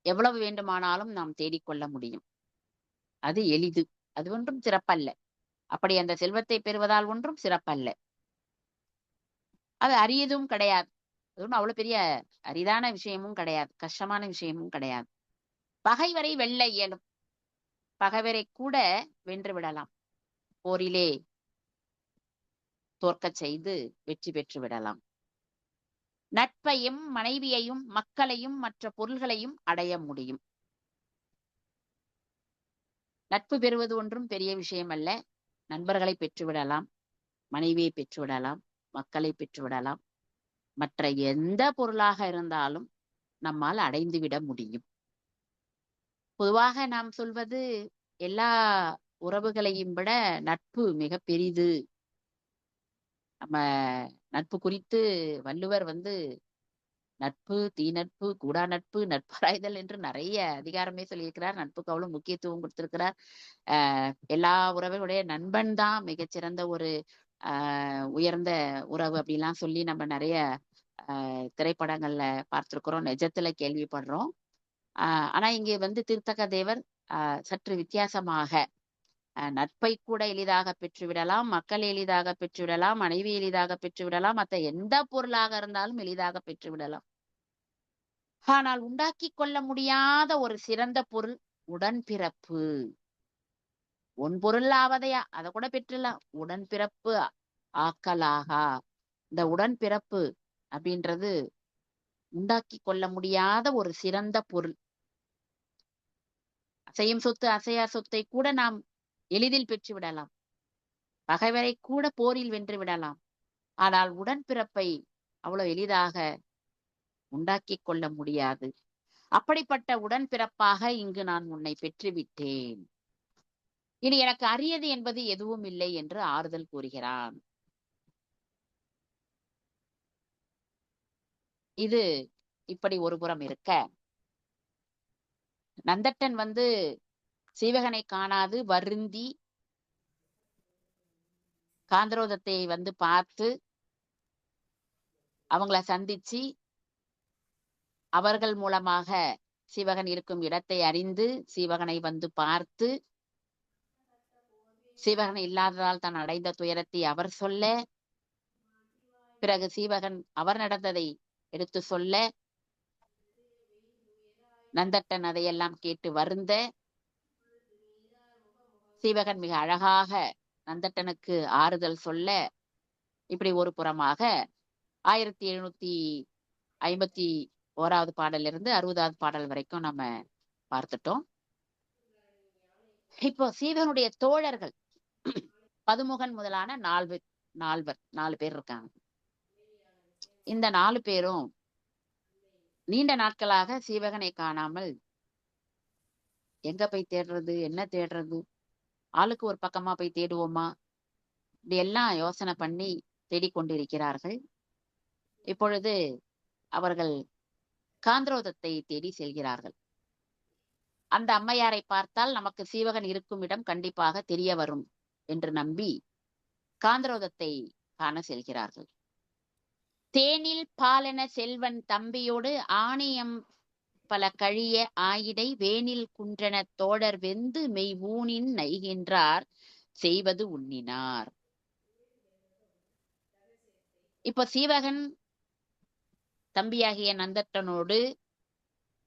எவ்வளவு வேண்டுமானாலும் நாம் தேடிக்கொள்ள முடியும். அது எளிது, அது ஒன்றும் சிறப்பல்ல. அப்படி அந்த செல்வத்தை பெறுவதால் ஒன்றும் சிறப்பல்ல. அது அரியதும் கிடையாது. அது ஒன்றும் அவ்வளவு பெரிய அரிதான விஷயமும் கிடையாது, கஷ்டமான விஷயமும் கிடையாது. பகைவரை வெல்ல இயலும், பகைவரை கூட வென்று விடலாம், போரிலே தோற்கச் செய்து வெற்றி பெற்று விடலாம். நட்பையும் மனைவியையும் மக்களையும் மற்ற பொருள்களையும் அடைய முடியும். நட்பு பெறுவது ஒன்றும் பெரிய விஷயம் அல்ல. நண்பர்களை பெற்றுவிடலாம், மனைவியை பெற்றுவிடலாம், மக்களை பெற்றுவிடலாம், மற்ற எந்த பொருளாக இருந்தாலும் நம்மால் அடைந்துவிட முடியும். பொதுவாக நாம் சொல்வது எல்லா உறவுகளையும் விட நட்பு மிக பெரிது. நம்ம நட்பு குறித்து வள்ளுவர் நட்பு தீநட்பு கூடா நட்பு நட்பராய்தல் என்று நிறைய அதிகாரமே சொல்லியிருக்கிறார். நட்புக்கு அவ்வளவு முக்கியத்துவம் கொடுத்திருக்கிறார். எல்லா உறவுடைய நண்பன் தான் மிகச்சிறந்த ஒரு உயர்ந்த உறவு அப்படிலாம் சொல்லி நம்ம நிறைய திரைப்படங்கள்ல பார்த்திருக்கிறோம், நிஜத்துல கேள்விப்படுறோம். ஆனா இங்கே திருத்தக்க தேவர் சற்று வித்தியாசமாக நட்பை கூட எளிதாக பெற்றுவிடலாம், மக்கள் எளிதாக பெற்றுவிடலாம், மனைவி எளிதாக பெற்றுவிடலாம், மற்ற எந்த பொருளாக இருந்தாலும் எளிதாக பெற்றுவிடலாம். ஆனால் உண்டாக்கி கொள்ள முடியாத ஒரு சிறந்த பொருள் உடன்பிறப்பு. பொருள் ஆவதையா அதை கூட பெற்றுலாம், உடன்பிறப்பு ஆக்கலாகா. இந்த உடன்பிறப்பு அப்படின்றது உண்டாக்கி கொள்ள முடியாத ஒரு சிறந்த பொருள். அசையும் சொத்து அசையா சொத்தை கூட நாம் எளிதில் பெற்று விடலாம், பகைவரை கூட போரில் வென்று விடலாம். ஆனால் உடன்பிறப்பை அவ்வளவு எளிதாக உண்டாக்கி கொள்ள முடியாது. அப்படிப்பட்ட உடன்பிறப்பாக இங்கு நான் உன்னை பெற்றுவிட்டேன், இனி எனக்கு அரியது என்பது எதுவும் இல்லை என்று ஆறுதல் கூறுகிறான். இது இப்படி ஒரு புறம் இருக்க, நந்தட்டன் சீவகனை காணாது வருந்தி காந்தரோதத்தை பார்த்து அவங்கள சந்திச்சு அவர்கள் மூலமாக சீவகன் இருக்கும் இடத்தை அறிந்து சீவகனை பார்த்து சீவகன் இல்லாததால் தான் அடைந்த துயரத்தை அவர் சொல்ல, பிறகு சீவகன் அவர் நடந்ததை எடுத்து சொல்ல, நந்தட்டன் அதையெல்லாம் கேட்டு வருந்த, சீவகன் மிக அழகாக நந்தட்டனுக்கு ஆறுதல் சொல்ல, இப்படி ஒரு புறமாக 1751 பாடலிருந்து 60வது பாடல் வரைக்கும் நம்ம பார்த்துட்டோம். இப்போ சீவகனுடைய தோழர்கள் பதுமுகன் முதலான 4 பேர் இருக்காங்க. இந்த 4 பேரும் நீண்ட நாட்களாக சீவகனை காணாமல் எங்க போய் தேடுறது, என்ன தேடுறது, ஆளுக்கு ஒரு பக்கமா போய் தேடுவோமா, இப்படி எல்லாம் யோசனை பண்ணி தேடிக்கொண்டிருக்கிறார்கள். இப்பொழுது அவர்கள் காந்தரோதத்தை தேடி செல்கிறார்கள். அந்த அம்மையாரை பார்த்தால் நமக்கு சீவகன் இருக்கும் இடம் கண்டிப்பாக தெரிய வரும் என்று நம்பி காந்தரோதத்தை காண செல்கிறார்கள். தேனில் பாலென செல்வன் தம்பியோடு ஆணையம் பல கழிய ஆயிடை வேனில் குன்றன தோழர் வெந்து மெய் ஊனின் நைகின்றார் செய்வது உண்ணினார். இப்ப சீவகன் தம்பியாகிய நந்தட்டனோடு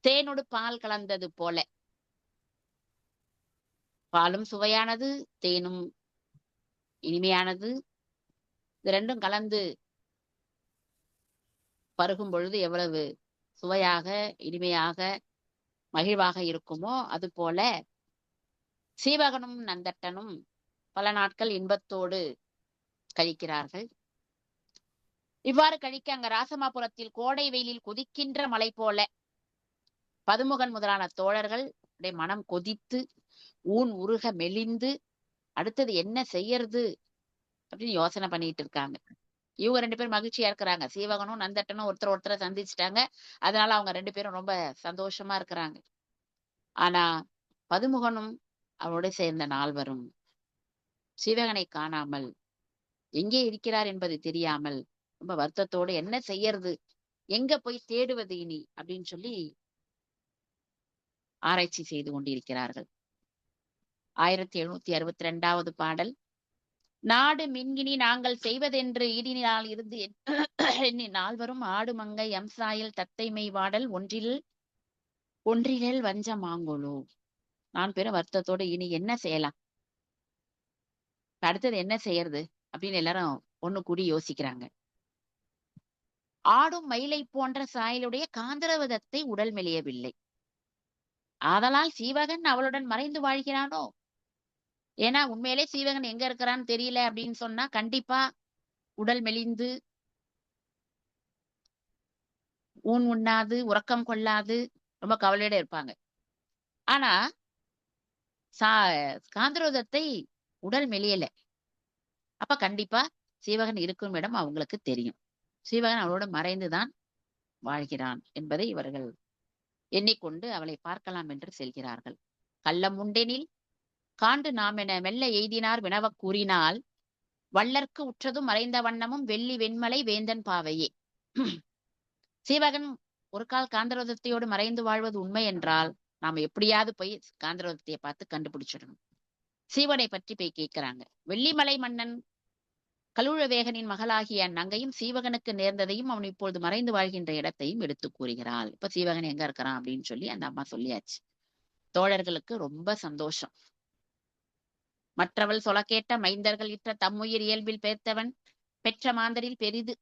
தேனோடு பால் கலந்தது போல, பாலும் சுவையானது, தேனும் இனிமையானது, இது ரெண்டும் கலந்து பருகும் பொழுது எவ்வளவு சுவையாக இனிமையாக மகிழ்வாக இருக்குமோ அது போல சீவகனும் நந்தட்டனும் பல நாட்கள் இன்பத்தோடு கழிக்கிறார்கள். இவ்வாறு கழிக்க அங்க ராசமாபுரத்தில் கோடை வெயிலில் கொதிக்கின்ற மலை போல பதுமுகன் முதலான தோழர்கள் மனம் கொதித்து ஊன் உருக மெலிந்து அடுத்தது என்ன செய்யறது அப்படின்னு யோசனை பண்ணிட்டு இருக்காங்க. இவங்க 2 பேரும் மகிழ்ச்சியா இருக்கிறாங்க. சீவகனும் நந்தட்டனும் ஒருத்தரை சந்திச்சுட்டாங்க. அதனால அவங்க 2 பேரும் ரொம்ப சந்தோஷமா இருக்கிறாங்க. ஆனா பதுமுகனும் அவரோட சேர்ந்த 4வரும் சீவகனை காணாமல் எங்கே இருக்கிறார் என்பது தெரியாமல் ரொம்ப வருத்தத்தோடு என்ன செய்யறது, எங்க போய் தேடுவது இனி அப்படின்னு சொல்லி ஆராய்ச்சி செய்து கொண்டிருக்கிறார்கள். 1762வது பாடல். நாடு மின்கினி நாங்கள் செய்வதென்று ஈடினால் இருந்து எண்ணி 4வரும் ஆடு மங்கை எம்சாயில் தத்தைமை வாடல் ஒன்றில் வஞ்சமாங்கொலோ. 4 பேரும் வருத்தத்தோடு இனி என்ன செய்யலாம், அடுத்தது என்ன செய்யறது அப்படின்னு எல்லாரும் ஒண்ணு கூடி யோசிக்கிறாங்க. ஆடும் மயிலை போன்ற சாயலுடைய காந்தரவதத்தை உடல் மெலியவில்லை, ஆதலால் சீவகன் அவளுடன் மறைந்து வாழ்கிறானோ. ஏன்னா உண்மையிலே சீவகன் எங்க இருக்கிறான்னு தெரியல அப்படின்னு சொன்னா கண்டிப்பா உடல் மெலிந்து ஊன் உண்ணாது உறக்கம் கொள்ளாது ரொம்ப கவலையோட இருப்பாங்க. ஆனா காந்தரோதத்தை உடல் மெலியல, அப்ப கண்டிப்பா சீவகன் இருக்கும் இடம் அவங்களுக்கு தெரியும். சீவகன் அவளோட மறைந்துதான் வாழ்கிறான் என்பதை இவர்கள் எண்ணிக்கொண்டு அவளை பார்க்கலாம் என்று செல்கிறார்கள். கள்ளம் உண்டெனில் காண்டு நாம் என மெல்ல எய்தினார் வினவக் கூறினால் வள்ளற்கு உற்றதும் மறைந்த வண்ணமும் வெள்ளி வெண்மலை வேந்தன் பாவையே. சீவகன் ஒரு கால் காந்தரோதத்தையோடு மறைந்து வாழ்வது உண்மை என்றால் நாம எப்படியாவது போய் காந்தரோதத்தையை பார்த்து கண்டுபிடிச்சிடணும். சீவனை பற்றி போய் கேட்கிறாங்க. வெள்ளிமலை மன்னன் கலுழவேகனின் மகளாகிய அந்நங்கையும் சீவகனுக்கு நேர்ந்ததையும் அவன் இப்பொழுது மறைந்து வாழ்கின்ற இடத்தையும் எடுத்து கூறுகிறாள். இப்ப சீவகன் எங்க இருக்கிறான் அப்படின்னு சொல்லி அந்த அம்மா சொல்லியாச்சு. தோழர்களுக்கு ரொம்ப சந்தோஷம். மற்றவள் சொல கேட்ட மைந்தர்கள் இற்ற தம்முயிர் இயல்பில் பேர்த்தவன் பெற்ற மாந்தரில் பெரிது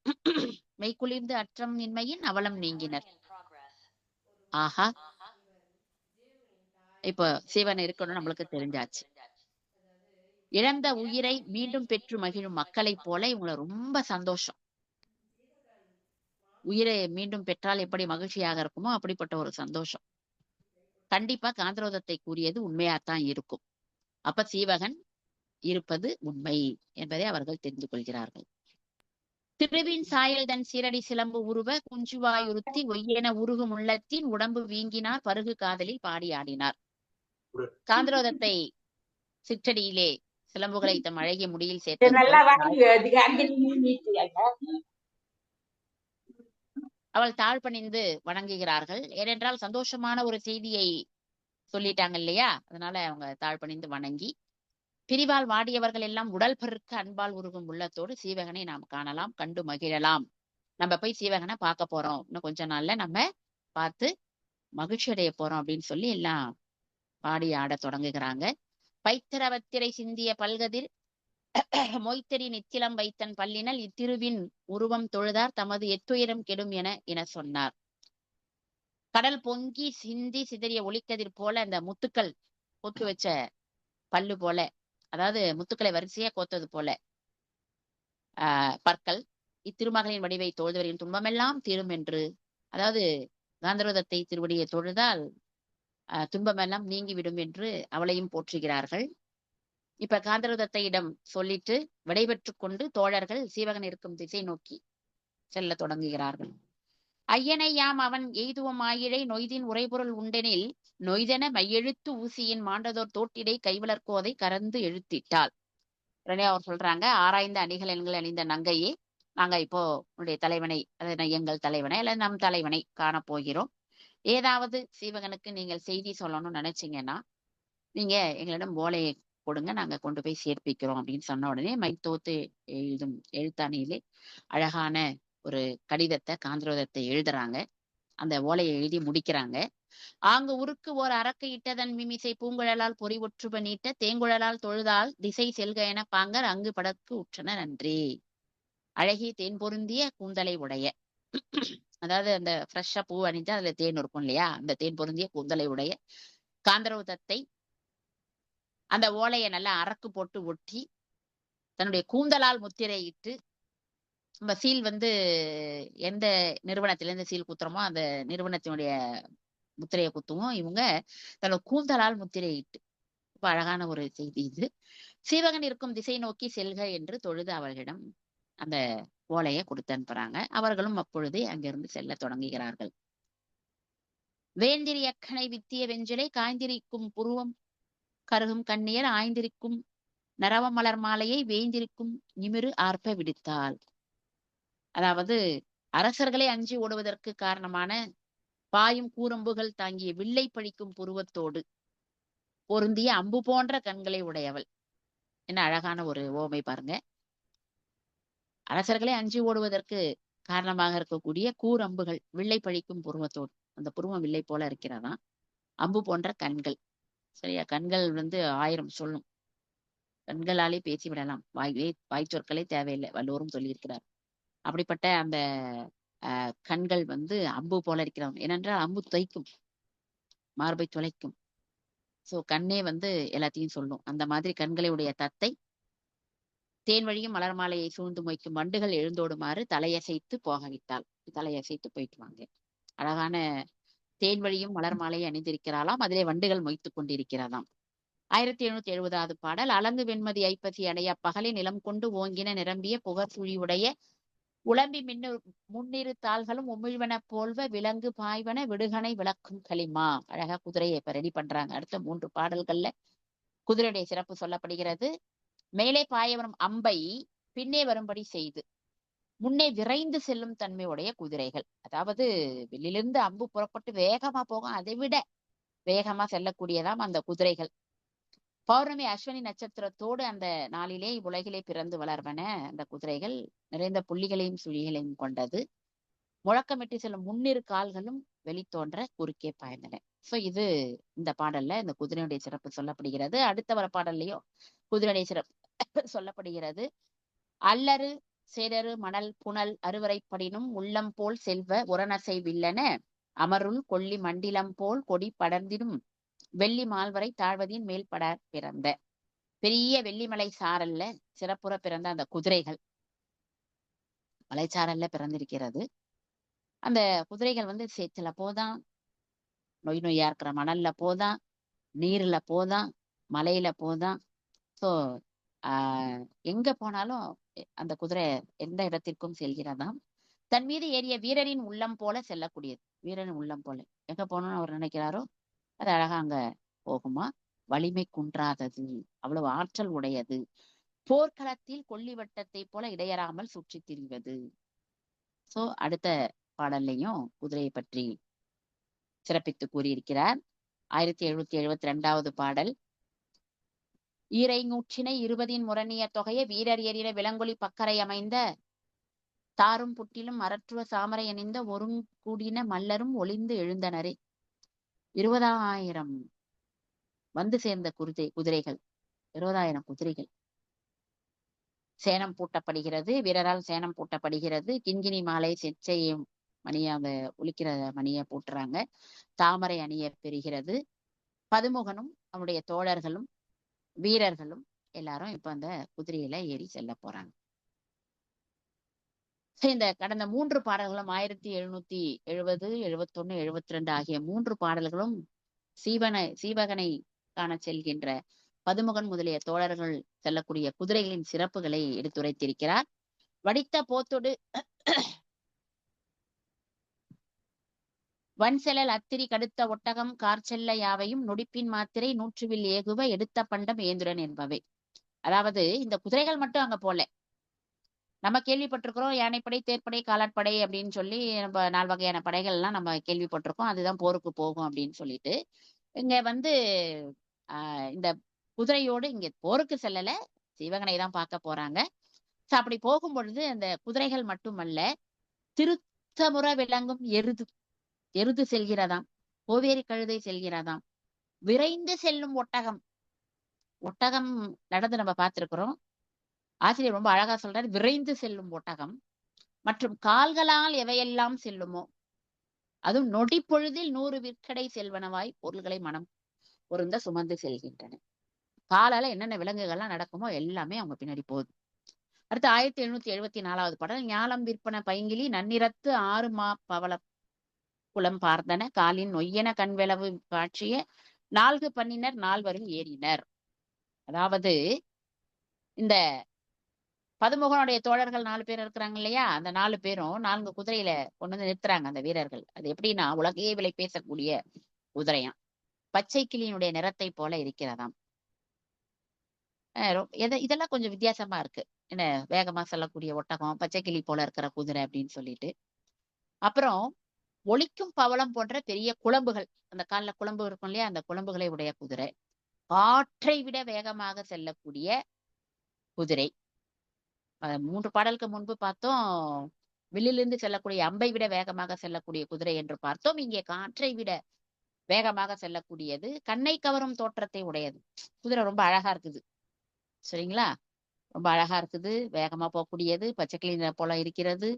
மெய்குளிர்ந்து அற்றம் இன்மையின் அவலம் நீங்கினர். ஆஹா, இப்போ சீவன் இருக்கணும் நம்மளுக்கு தெரிஞ்சாச்சு. இழந்த உயிரை மீண்டும் பெற்று மகிழும் மக்களை போல இவங்களை ரொம்ப சந்தோஷம். உயிரை மீண்டும் பெற்றால் எப்படி மகிழ்ச்சியாக இருக்குமோ அப்படிப்பட்ட ஒரு சந்தோஷம். கண்டிப்பா காந்தரோதத்தை கூறியது உண்மையாத்தான் இருக்கும். அப்ப சீவகன் இருப்பது உண்மை என்பதை அவர்கள் தெரிந்து கொள்கிறார்கள். திருவின் சாயல் தன் சீரடி சிலம்பு உருவ குஞ்சுவாயுறுத்தி ஒய்யென உருகும் உள்ளத்தின் உடம்பு வீங்கினார் பருகு காதலில் பாடி ஆடினார். காந்தரோதத்தை சிற்றடியிலே சிலம்புகளை தம் அழகிய முடியில் அவள் தாழ் பணிந்து வணங்குகிறார்கள். ஏனென்றால் சந்தோஷமான ஒரு செய்தியை சொல்லிட்டாங்க இல்லையா, அதனால அவங்க தாழ் பணிந்து வணங்கி, பிரிவால் வாடியவர்கள் எல்லாம் உடல் பெருக்க அன்பால் உருகும் உள்ளத்தோடு சீவகனை நாம் காணலாம், கண்டு மகிழலாம். நம்ம போய் சீவகனை பார்க்க போறோம், இன்னும் கொஞ்ச நாள்ல நம்ம பார்த்து மகிழ்ச்சி அடைய போறோம் அப்படின்னு சொல்லி எல்லாம் பாடி ஆட தொடங்குகிறாங்க. பைத்திரவத்திரை சிந்திய பல்கதிர் மொய்த்தடி நித்திலம் வைத்தன் பல்லினல் இத்திருவின் உருவம் தொழுதார் தமது எத்துயரம் கெடும் என சொன்னார். கடல் பொங்கி சிந்தி சிதறிய ஒளிக்கதிர் போல அந்த முத்துக்கள் கொத்து வச்ச பல்லு போல, அதாவது முத்துக்களை வரிசையா கோத்தது போல பற்கள் இத்திருமகளின் வடிவை தொழுதவரின் துன்பமெல்லாம் தீரும் என்று, அதாவது காந்தரோதத்தை திருவடியை தொழுதால் துன்பமெல்லாம் நீங்கிவிடும் என்று அவளையும் போற்றுகிறார்கள். இப்ப காந்தரோதத்தையிடம் சொல்லிட்டு விடைபெற்று கொண்டு தோழர்கள் சீவகன் இருக்கும் திசை நோக்கி செல்ல தொடங்குகிறார்கள். ஐயனை யாம் அவன் எய்துவம் ஆயிழை நொய்தின் உரைபொருள் உண்டெனில் நொய்தென மையெழுத்து ஊசியின் மாண்டதோர் தோட்டிடை கைவளர்க்கோதை கறந்து எழுத்திட்டாள். உடனே அவர் சொல்றாங்க, ஆராய்ந்த அணிகள் எண்கள் அணிந்த நங்கையே, நாங்க இப்போ உன்னுடைய தலைவனை, அதாவது எங்கள் தலைவனை அல்ல நம் தலைவனை காணப்போகிறோம். ஏதாவது சீவகனுக்கு நீங்கள் செய்தி சொல்லணும்னு நினைச்சீங்கன்னா நீங்க எங்களிடம் ஓலையை கொடுங்க, நாங்க கொண்டு போய் சேர்ப்பிக்கிறோம் அப்படின்னு சொன்ன உடனே மைத்தோத்து எழுதும் எழுத்தாணியிலே அழகான ஒரு கடிதத்தை காந்தரோதத்தை எழுதுறாங்க. அந்த ஓலையை எழுதி முடிக்கிறாங்க. ஆங்கு உருக்கு ஓர் அரக்கு இட்டதன் மிமிசை பூங்குழலால் பொறி ஒற்றுப நீட்ட தேங்குழலால் தொழுதால் திசை செல்க என பாங்கர் அங்கு படற்கு உற்றன நன்றி. அழகிய தேன் பொருந்திய கூந்தலை உடைய, அதாவது அந்த ஃப்ரெஷ்ஷா பூ அணிஞ்சா அதுல தேன் இருக்கும் இல்லையா, அந்த தேன் பொருந்திய கூந்தலை உடைய காந்தரோதத்தை அந்த ஓலையை நல்லா அரக்கு போட்டு ஒட்டி தன்னுடைய கூந்தலால் முத்திரையிட்டு, நம்ம சீல் எந்த நிறுவனத்திலிருந்து சீல் குத்துறோமோ அந்த நிறுவனத்தினுடைய முத்திரையை குத்துவோம், இவங்க தன்னோட கூந்தலால் முத்திரையிட்டு, ரொம்ப அழகான ஒரு செய்தி இது. சீவகன் இருக்கும் திசை நோக்கி செல்க என்று தொழுது அவர்களிடம் அந்த ஓலையை கொடுத்து அனுப்புறாங்க. அவர்களும் அப்பொழுதே அங்கிருந்து செல்ல தொடங்குகிறார்கள். வேந்திரி அக்கனை வித்திய வெஞ்சலை காய்ந்திரிக்கும் புருவம் கருகும் கண்ணியர் ஆய்ந்திருக்கும் நரவ மலர் மாலையை வேந்திருக்கும் நிமிரு ஆர்ப்ப விடுத்தாள். அதாவது அரசர்களை அஞ்சி ஓடுவதற்கு காரணமான பாயும் கூரம்புகள் தாங்கிய வில்லை பழிக்கும் புருவத்தோடு பொருந்திய அம்பு போன்ற கண்களை உடையவள். என்ன அழகான ஒரு ஓமை பாருங்க. அரசர்களை அஞ்சி ஓடுவதற்கு காரணமாக இருக்கக்கூடிய கூரம்புகள் வில்லை பழிக்கும் புருவத்தோடு, அந்த புருவம் வில்லை போல இருக்கிறதா, அம்பு போன்ற கண்கள். சரியா, கண்கள் 1000 சொல்லும், கண்களாலே பேசிவிடலாம், வாய் சொற்களே தேவையில்லை, வல்லோரும் சொல்லியிருக்கிறார். அப்படிப்பட்ட அந்த கண்கள் அம்பு போல இருக்கிறோம். ஏனென்றால் அம்பு துளைக்கும், மார்பை துளைக்கும். சோ கண்ணே எல்லாத்தையும் சொல்லும். அந்த மாதிரி கண்களை உடைய தத்தை தேன் வழியும் மலர் மாலையை சூழ்ந்து மொய்க்கும் வண்டுகள் எழுந்தோடுமாறு தலையசைத்து போகவிட்டாள். தலையசைத்து போயிட்டு வாங்க. அழகான தேன் வழியும் மலர் மாலையை அணிந்திருக்கிறாளாம், அதிலே வண்டுகள் மொய்த்து கொண்டிருக்கிறதாம். 1770வது பாடல். அலங்கு வெண்மதி ஐப்பசி அடைய பகலின் நிலம் கொண்டு ஓங்கின நிரம்பிய புகர் சுழியுடைய உளம்பி முன்னிரு தாள்களும் உமிழ்வன போல்வ விலங்கு பாய்வன விடுகனை விளக்கும் களிமா. அழகா குதிரையை இப்ப ரெடி பண்றாங்க. அடுத்த 3 பாடல்கள்ல குதிரையுடைய சிறப்பு சொல்லப்படுகிறது. மேலே பாய வரும் அம்பை பின்னே வரும்படி செய்து முன்னே விரைந்து செல்லும் தன்மையுடைய குதிரைகள். அதாவது வெளியிலிருந்து அம்பு புறப்பட்டு வேகமா போகும், அதை விட வேகமா செல்லக்கூடியதாம் அந்த குதிரைகள். பௌர்ணமி அஸ்வினி நட்சத்திரத்தோடு அந்த நாளிலே உலகிலே பிறந்து வளர்வன அந்த குதிரைகள். நிறைந்த புள்ளிகளையும் சுழிகளையும் கொண்டது. முழக்கமிட்டு செல்லும் முன்னிரு கால்களும் வெளித்தோன்ற குறுக்கே பாய்ந்தன. சோ இது இந்த பாடல்ல இந்த குதிரையுடைய சிறப்பு சொல்லப்படுகிறது. அடுத்த வர பாடல்லையும் குதிரையுடைய சிறப்பு சொல்லப்படுகிறது. அல்லரு சேரரு மணல் புனல் அறுவரைப்படினும் உள்ளம் போல் செல்வ உரநசை வில்லன அமருள் கொல்லி மண்டிலம் போல் கொடி படர்ந்திடும் வெள்ளி மால்வரை தாழ்வதின் மேல் பட பிறந்த பெரிய வெள்ளிமலை சாரல்ல சிறப்புற பிறந்த அந்த குதிரைகள் மலைச்சாரல்ல பிறந்திருக்கிறது. அந்த குதிரைகள் சேத்துல போதான், நொய் நொய்யா இருக்கிற மணல்ல போதான், நீர்ல போதான், மலையில போதான். சோ எங்க போனாலும் அந்த குதிரை எந்த இடத்திற்கும் செல்கிறதாம். தன் மீது ஏறிய வீரரின் உள்ளம் போல செல்லக்கூடியது. வீரரின் உள்ளம் போல எங்க போகணும்னு அவர் நினைக்கிறாரோ அது அழகா அங்க போகுமா. வலிமை குன்றாதது, அவ்வளவு ஆற்றல் உடையது. போர்க்களத்தில் கொல்லிவட்டத்தை போல இடையறாமல் சுற்றி திரிவது. சோ அடுத்த பாடல்லையும் குதிரையை பற்றி சிறப்பித்து கூறியிருக்கிறார். 1772வது பாடல். ஈரை நூற்றினை 20 முரணிய தொகைய வீரர் எறின விலங்கொலி பக்கரை அமைந்த தாரும் புட்டிலும் அரற்றுவ சாமரை அணிந்த ஒருங்கூடின மல்லரும் ஒளிந்து எழுந்தனரே. 20,000 வந்து சேர்ந்த குதிரைகள், 20,000 குதிரைகள். சேனம் பூட்டப்படுகிறது, வீரரால் சேனம் பூட்டப்படுகிறது. கிண்கிணி மாலை செச்சையும் மணிய அந்த ஒலிக்கிற மணிய பூட்டுறாங்க. தாமரை அணிய பெறுகிறது. பதுமுகனும் அவனுடைய தோழர்களும் வீரர்களும் எல்லாரும் இப்ப அந்த குதிரையில ஏறி செல்ல போறாங்க. இந்த கடந்த 3 பாடல்களும் 1770, 71, 72 ஆகிய 3 பாடல்களும் சீவகனை காண செல்கின்ற பதுமுகன் முதலிய தோழர்கள் செல்லக்கூடிய குதிரைகளின் சிறப்புகளை எடுத்துரைத்திருக்கிறார். வடித்த போத்தொடு வன்செலல் அத்திரி கடுத்த ஒட்டகம் கார்ச்செல்ல யாவையும் நொடிப்பின் மாத்திரை நூற்றுவில் ஏகுவ எடுத்த பண்டம் ஏந்துரன் என்பவை. அதாவது இந்த குதிரைகள் மட்டும் அங்க போல. நம்ம கேள்விப்பட்டிருக்கிறோம் யானைப்படை, தேர்ப்படை, காலாட்படை அப்படின்னு சொல்லி நம்ம 4 வகையான படைகள் எல்லாம் நம்ம கேள்விப்பட்டிருக்கோம். அதுதான் போருக்கு போகும் அப்படின்னு சொல்லிட்டு. இங்க வந்து இந்த குதிரையோடு இங்க போருக்கு செல்லல, சிவகனை தான் பார்க்க போறாங்க. அப்படி போகும் பொழுது அந்த குதிரைகள் மட்டுமல்ல, திருத்தமுற விளங்கும் எருது செல்கிறதாம், கோவேரி கழுதை செல்கிறதாம், விரைந்து செல்லும் ஒட்டகம் நடந்து நம்ம பார்த்திருக்கிறோம். ஆசிரியர் ரொம்ப அழகா சொல்றாரு, விரைந்து செல்லும் ஒட்டகம். மற்றும் கால்களால் எவையெல்லாம் செல்லுமோ, அதுவும் நொடி பொழுதில் 100 விற்கடை செல்வனவாய் பொருள்களை மனம் பொருந்த சுமந்து செல்கின்றன. காலால என்னென்ன விலங்குகள்லாம் நடக்குமோ எல்லாமே அவங்க பின்னாடி போகுது. அடுத்து 1774வது பாடல். ஞாலம் விற்பன பைங்கிலி நன்னிறத்து 6 மா பவள குளம் பார்த்தன காலின் நொய்யன கண்வெளவு காட்சிய 4 பண்ணினர் 4வரும் ஏறினர். அதாவது இந்த பதுமுகனுடைய தோழர்கள் 4 பேர் இருக்கிறாங்க இல்லையா, அந்த 4 பேரும் 4 குதிரையில கொண்டு வந்து நிறுத்துறாங்க அந்த வீரர்கள். அது எப்படின்னா உலகையே விலை பேசக்கூடிய குதிரையாம். பச்சை கிளியினுடைய நிறத்தை போல இருக்கிறதாம். இதெல்லாம் கொஞ்சம் வித்தியாசமா இருக்கு. என்ன வேகமா செல்லக்கூடிய ஒட்டகம், பச்சை கிளி போல இருக்கிற குதிரை அப்படின்னு சொல்லிட்டு. அப்புறம் ஒலிக்கும் பவளம் போன்ற பெரிய குழம்புகள், அந்த காலில் குழம்பு இருக்கும் இல்லையா, அந்த குழம்புகளை உடைய குதிரை. காற்றை விட வேகமாக செல்லக்கூடிய குதிரை. 3 பாடலுக்கு முன்பு பார்த்தோம் வில்லிலிருந்து செல்லக்கூடிய அம்பை விட வேகமாக செல்லக்கூடிய குதிரை என்று பார்த்தோம். இங்கே காற்றை விட வேகமாக செல்லக்கூடியது, கண்ணை கவரும் தோற்றத்தை உடையது. குதிரை ரொம்ப அழகா இருக்குது, சரிங்களா? ரொம்ப அழகா இருக்குது, வேகமா போகக்கூடியது, பச்சைக்கிளி போல இருக்கிறது.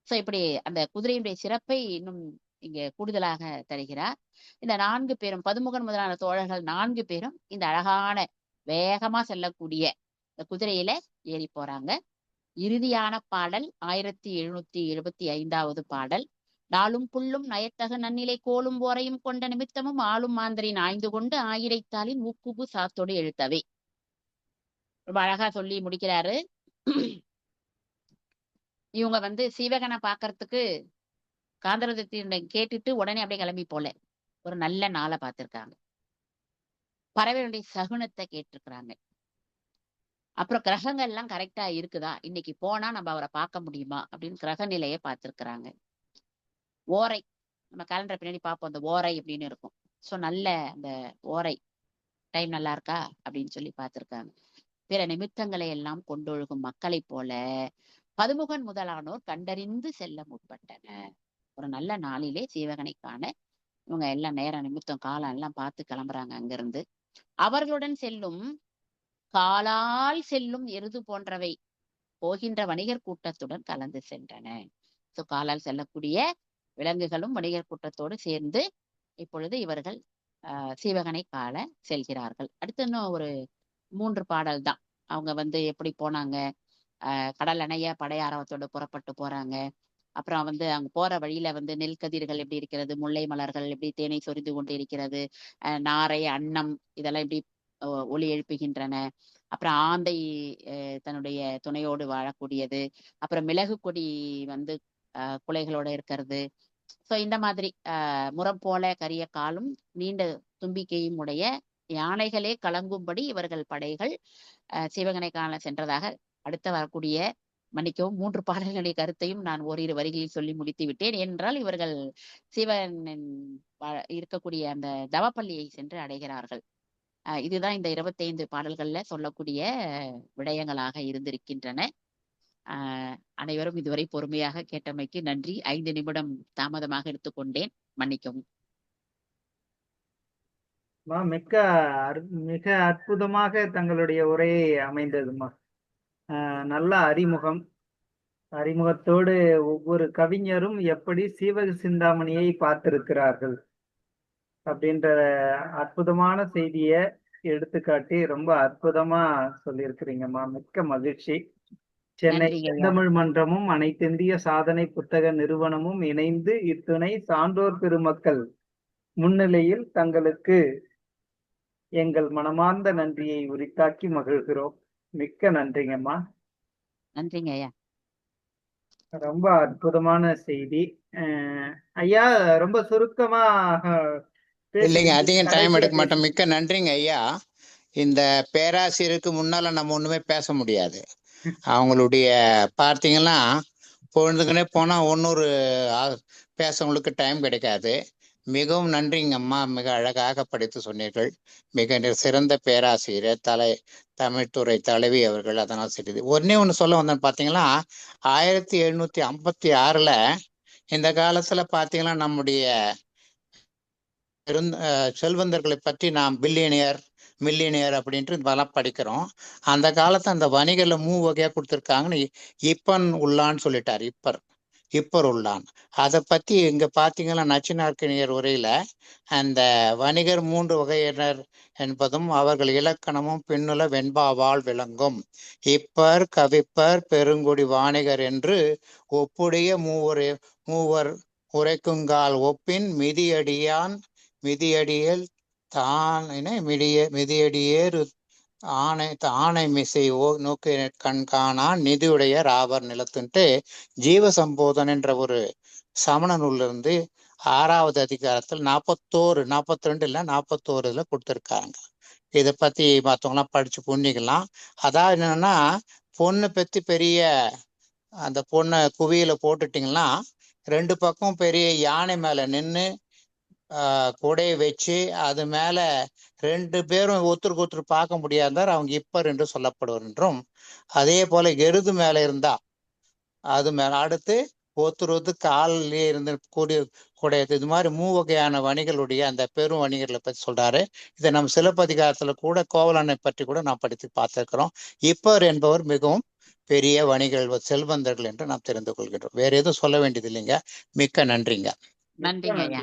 சோ இப்படி அந்த குதிரையுடைய சிறப்பை இன்னும் இங்க கூடுதலாக தருகிறார். இந்த 4 பேரும் பதுமுகன் முதலான தோழர்கள் 4 பேரும் இந்த அழகான வேகமா செல்லக்கூடிய இந்த குதிரையில ஏறி போறாங்க. இறுதியான பாடல் 1775வது பாடல். நாளும் புல்லும் நயத்தகு நன்னிலை கோலும் போரையும் கொண்ட நிமித்தமும் ஆளும் மாந்தரின் ஆய்ந்து கொண்டு ஆயிரைத்தாளின் ஊக்குபு சாத்தோடு எழுத்தவை. ரொம்ப அழகா சொல்லி முடிக்கிறாரு. இவங்க வந்து சீவகனை பாக்குறதுக்கு காந்தரத்தின் கேட்டுட்டு உடனே அப்படியே கிளம்பி போல ஒரு நல்ல நாளை பார்த்திருக்காங்க. பறவைகளுடைய சகுனத்தை கேட்டிருக்கிறாங்க. அப்புறம் கிரகங்கள் எல்லாம் கரெக்டா இருக்குதா, இன்னைக்கு போனா நம்ம அவரை பார்க்க முடியுமா அப்படின்னு கிரக நிலையை பார்த்திருக்கிறாங்க. ஓரை, நம்ம கேலண்டர் பின்னாடி பார்ப்போம், அந்த ஓரை அப்படின்னு இருக்கும். சோ நல்ல அந்த ஓரை டைம் நல்லா இருக்கா அப்படின்னு சொல்லி பார்த்திருக்காங்க. பிற நிமித்தங்களை எல்லாம் கொண்டொழுகும் மக்களை போல பதுமுகன் முதலானோர் கண்டறிந்து செல்ல முற்பட்டனர். ஒரு நல்ல நாளிலே சீவகனை காண இவங்க எல்லாம் நேரம் நிமித்தம் காலம் எல்லாம் பார்த்து கிளம்புறாங்க அங்கிருந்து. அவர்களுடன் செல்லும் காலால் செல்லும் எருது போன்றவை போகின்ற வணிகர் கூட்டத்துடன் கலந்து சென்றன. சோ காலால் செல்லக்கூடிய விலங்குகளும் வணிகர் கூட்டத்தோடு சேர்ந்து இப்பொழுது இவர்கள் சீவகனை காண செல்கிறார்கள். அடுத்து இன்னும் ஒரு 3 பாடல் தான். அவங்க வந்து எப்படி போனாங்க, கடல் அணைய படையாரவத்தோடு புறப்பட்டு போறாங்க. அப்புறம் வந்து அங்க போற வழியில வந்து நெல்கதிர்கள் எப்படி இருக்கிறது, முல்லை மலர்கள் எப்படி தேனை சொரிந்து கொண்டு இருக்கிறது, நாரை அன்னம் இதெல்லாம் எப்படி ஒலி எழுப்புகின்றன, அப்புறம் ஆந்தை தன்னுடைய துணையோடு வாழக்கூடியது, அப்புறம் மிளகு கொடி வந்து குலைகளோட இருக்கிறது. ஸோ இந்த மாதிரி முரம் போல கரிய காலும் நீண்ட தும்பிக்கையும் உடைய யானைகளே கலங்கும்படி இவர்கள் படைகள் சிவகனை காண சென்றதாக அடுத்த வரக்கூடிய, மன்னிக்கவும் 3 பாடல்களுடைய கருத்தையும் நான் ஓரிரு வரிகளில் சொல்லி முடித்து விட்டேன். ஏனென்றால் இவர்கள் சிவன் இருக்கக்கூடிய அந்த தவப்பள்ளியை சென்று அடைகிறார்கள். இதுதான் இந்த 25 பாடல்கள்ல சொல்லக்கூடிய விடயங்களாக இருந்திருக்கின்றன. அனைவரும் இதுவரை பொறுமையாக கேட்டமைக்கு நன்றி. 5 நிமிடம் தாமதமாக எடுத்துக்கொண்டேன், மன்னிக்கவும். மிக அற்புதமாக தங்களுடைய உரையை அமைந்ததுமா. நல்ல அறிமுகத்தோடு ஒவ்வொரு கவிஞரும் எப்படி சீவக சிந்தாமணியை பார்த்திருக்கிறார்கள் அப்படின்ற அற்புதமான செய்திய எடுத்துக்காட்டி ரொம்ப அற்புதமா சொல்லியிருக்கிறீங்கம்மா. மிக்க மகிழ்ச்சி. சென்னை தமிழ் மன்றமும் அனைத்திந்திய சாதனை புத்தக நிறுவனமும் இணைந்து இத்துணை சான்றோர் பெருமக்கள் முன்னிலையில் தங்களுக்கு எங்கள் மனமார்ந்த நன்றியை உரித்தாக்கி மகிழ்கிறோம். மிக்க நன்றிங்கம்மா. நன்றிங்க ஐயா. ரொம்ப அற்புதமான செய்தி. ஐயா ரொம்ப சுருக்கமா இல்லைங்க, அதிகம் டைம் எடுக்க மாட்டோம். மிக்க நன்றிங்க ஐயா. இந்த பேராசிரியருக்கு முன்னால நம்ம ஒண்ணுமே பேச முடியாது. அவங்களுடைய பார்த்தீங்கன்னா பொழுதுக்குனே போனா ஒன்னொரு பேசவங்களுக்கு டைம் கிடைக்காது. மிகவும் நன்றிங்க அம்மா. மிக அழகாக படித்து சொன்னீர்கள். மிக சிறந்த பேராசிரியர் தமிழ்துறை தலைவி அவர்கள். அதனால் சரி, ஒன்னே ஒண்ணு சொல்ல வந்தேன். பாத்தீங்கன்னா 1756 இந்த காலத்துல பாத்தீங்கன்னா நம்முடைய செல்வந்தர்களை பற்றி நாம் மில்லியனியர் அப்படின்ட்டு இதெல்லாம் படிக்கிறோம். அந்த காலத்தை அந்த வணிகர்ல 3 வகையா கொடுத்துருக்காங்கன்னு இப்பன் உள்ளான்னு சொல்லிட்டார். இப்பர் உள்ளான். அதை பத்தி இங்க பாத்தீங்கன்னா நச்சினார்க்கினியர் உரையில அந்த வணிகர் 3 வகையினர் என்பதும் அவர்கள் இலக்கணமும் பின்னுல வெண்பாவால் விளங்கும். இப்பர், கவிப்பர், பெருங்குடி வாணிகர் என்று ஒப்புடைய மூவர் உரைக்குங்கால் ஒப்பின் மிதியடியல் மிதியடியேறு ஆணை மிசை நோக்கி கண்காணான் நிதியுடைய ராவர் நிலத்துன்ட்டு ஜீவசம்போதன் என்ற ஒரு சமண நூல்ல இருந்து 6வது அதிகாரத்தில் 42 இல்ல 41 கொடுத்திருக்காங்க. இதை பத்தி மற்றவங்களாம் படிச்சு புண்ணிக்கலாம். அதாவது என்னன்னா, பொண்ணு பெத்து பெரிய அந்த பொண்ணை குவியில போட்டுட்டீங்கன்னா 2 பக்கம் பெரிய யானை மேல நின்று கொடையை வச்சு அது மேல 2 பேரும் ஒருத்தருக்கு ஒருத்தர் பார்க்க முடியாதார் அவங்க இப்பர் என்று சொல்லப்படுவர் என்றும், அதே போல எருது மேல இருந்தா அது மேல அடுத்து ஒருத்தர் காலிலே இருந்து கூடையது. இது மாதிரி 3 வகையான வணிகளுடைய அந்த பெரும் வணிகர்களை பற்றி சொல்றாரு. இதை நம்ம சிலப்பதிகாரத்துல கூட கோவலனை பற்றி கூட நாம் படித்து பார்த்திருக்கிறோம். இப்பர் என்பவர் மிகவும் பெரிய வணிகர்கள், செல்வந்தர்கள் என்று நாம் தெரிந்து கொள்கின்றோம். வேற எதுவும் சொல்ல வேண்டியது இல்லைங்க. மிக்க நன்றிங்க. நன்றிங்க ஐயா.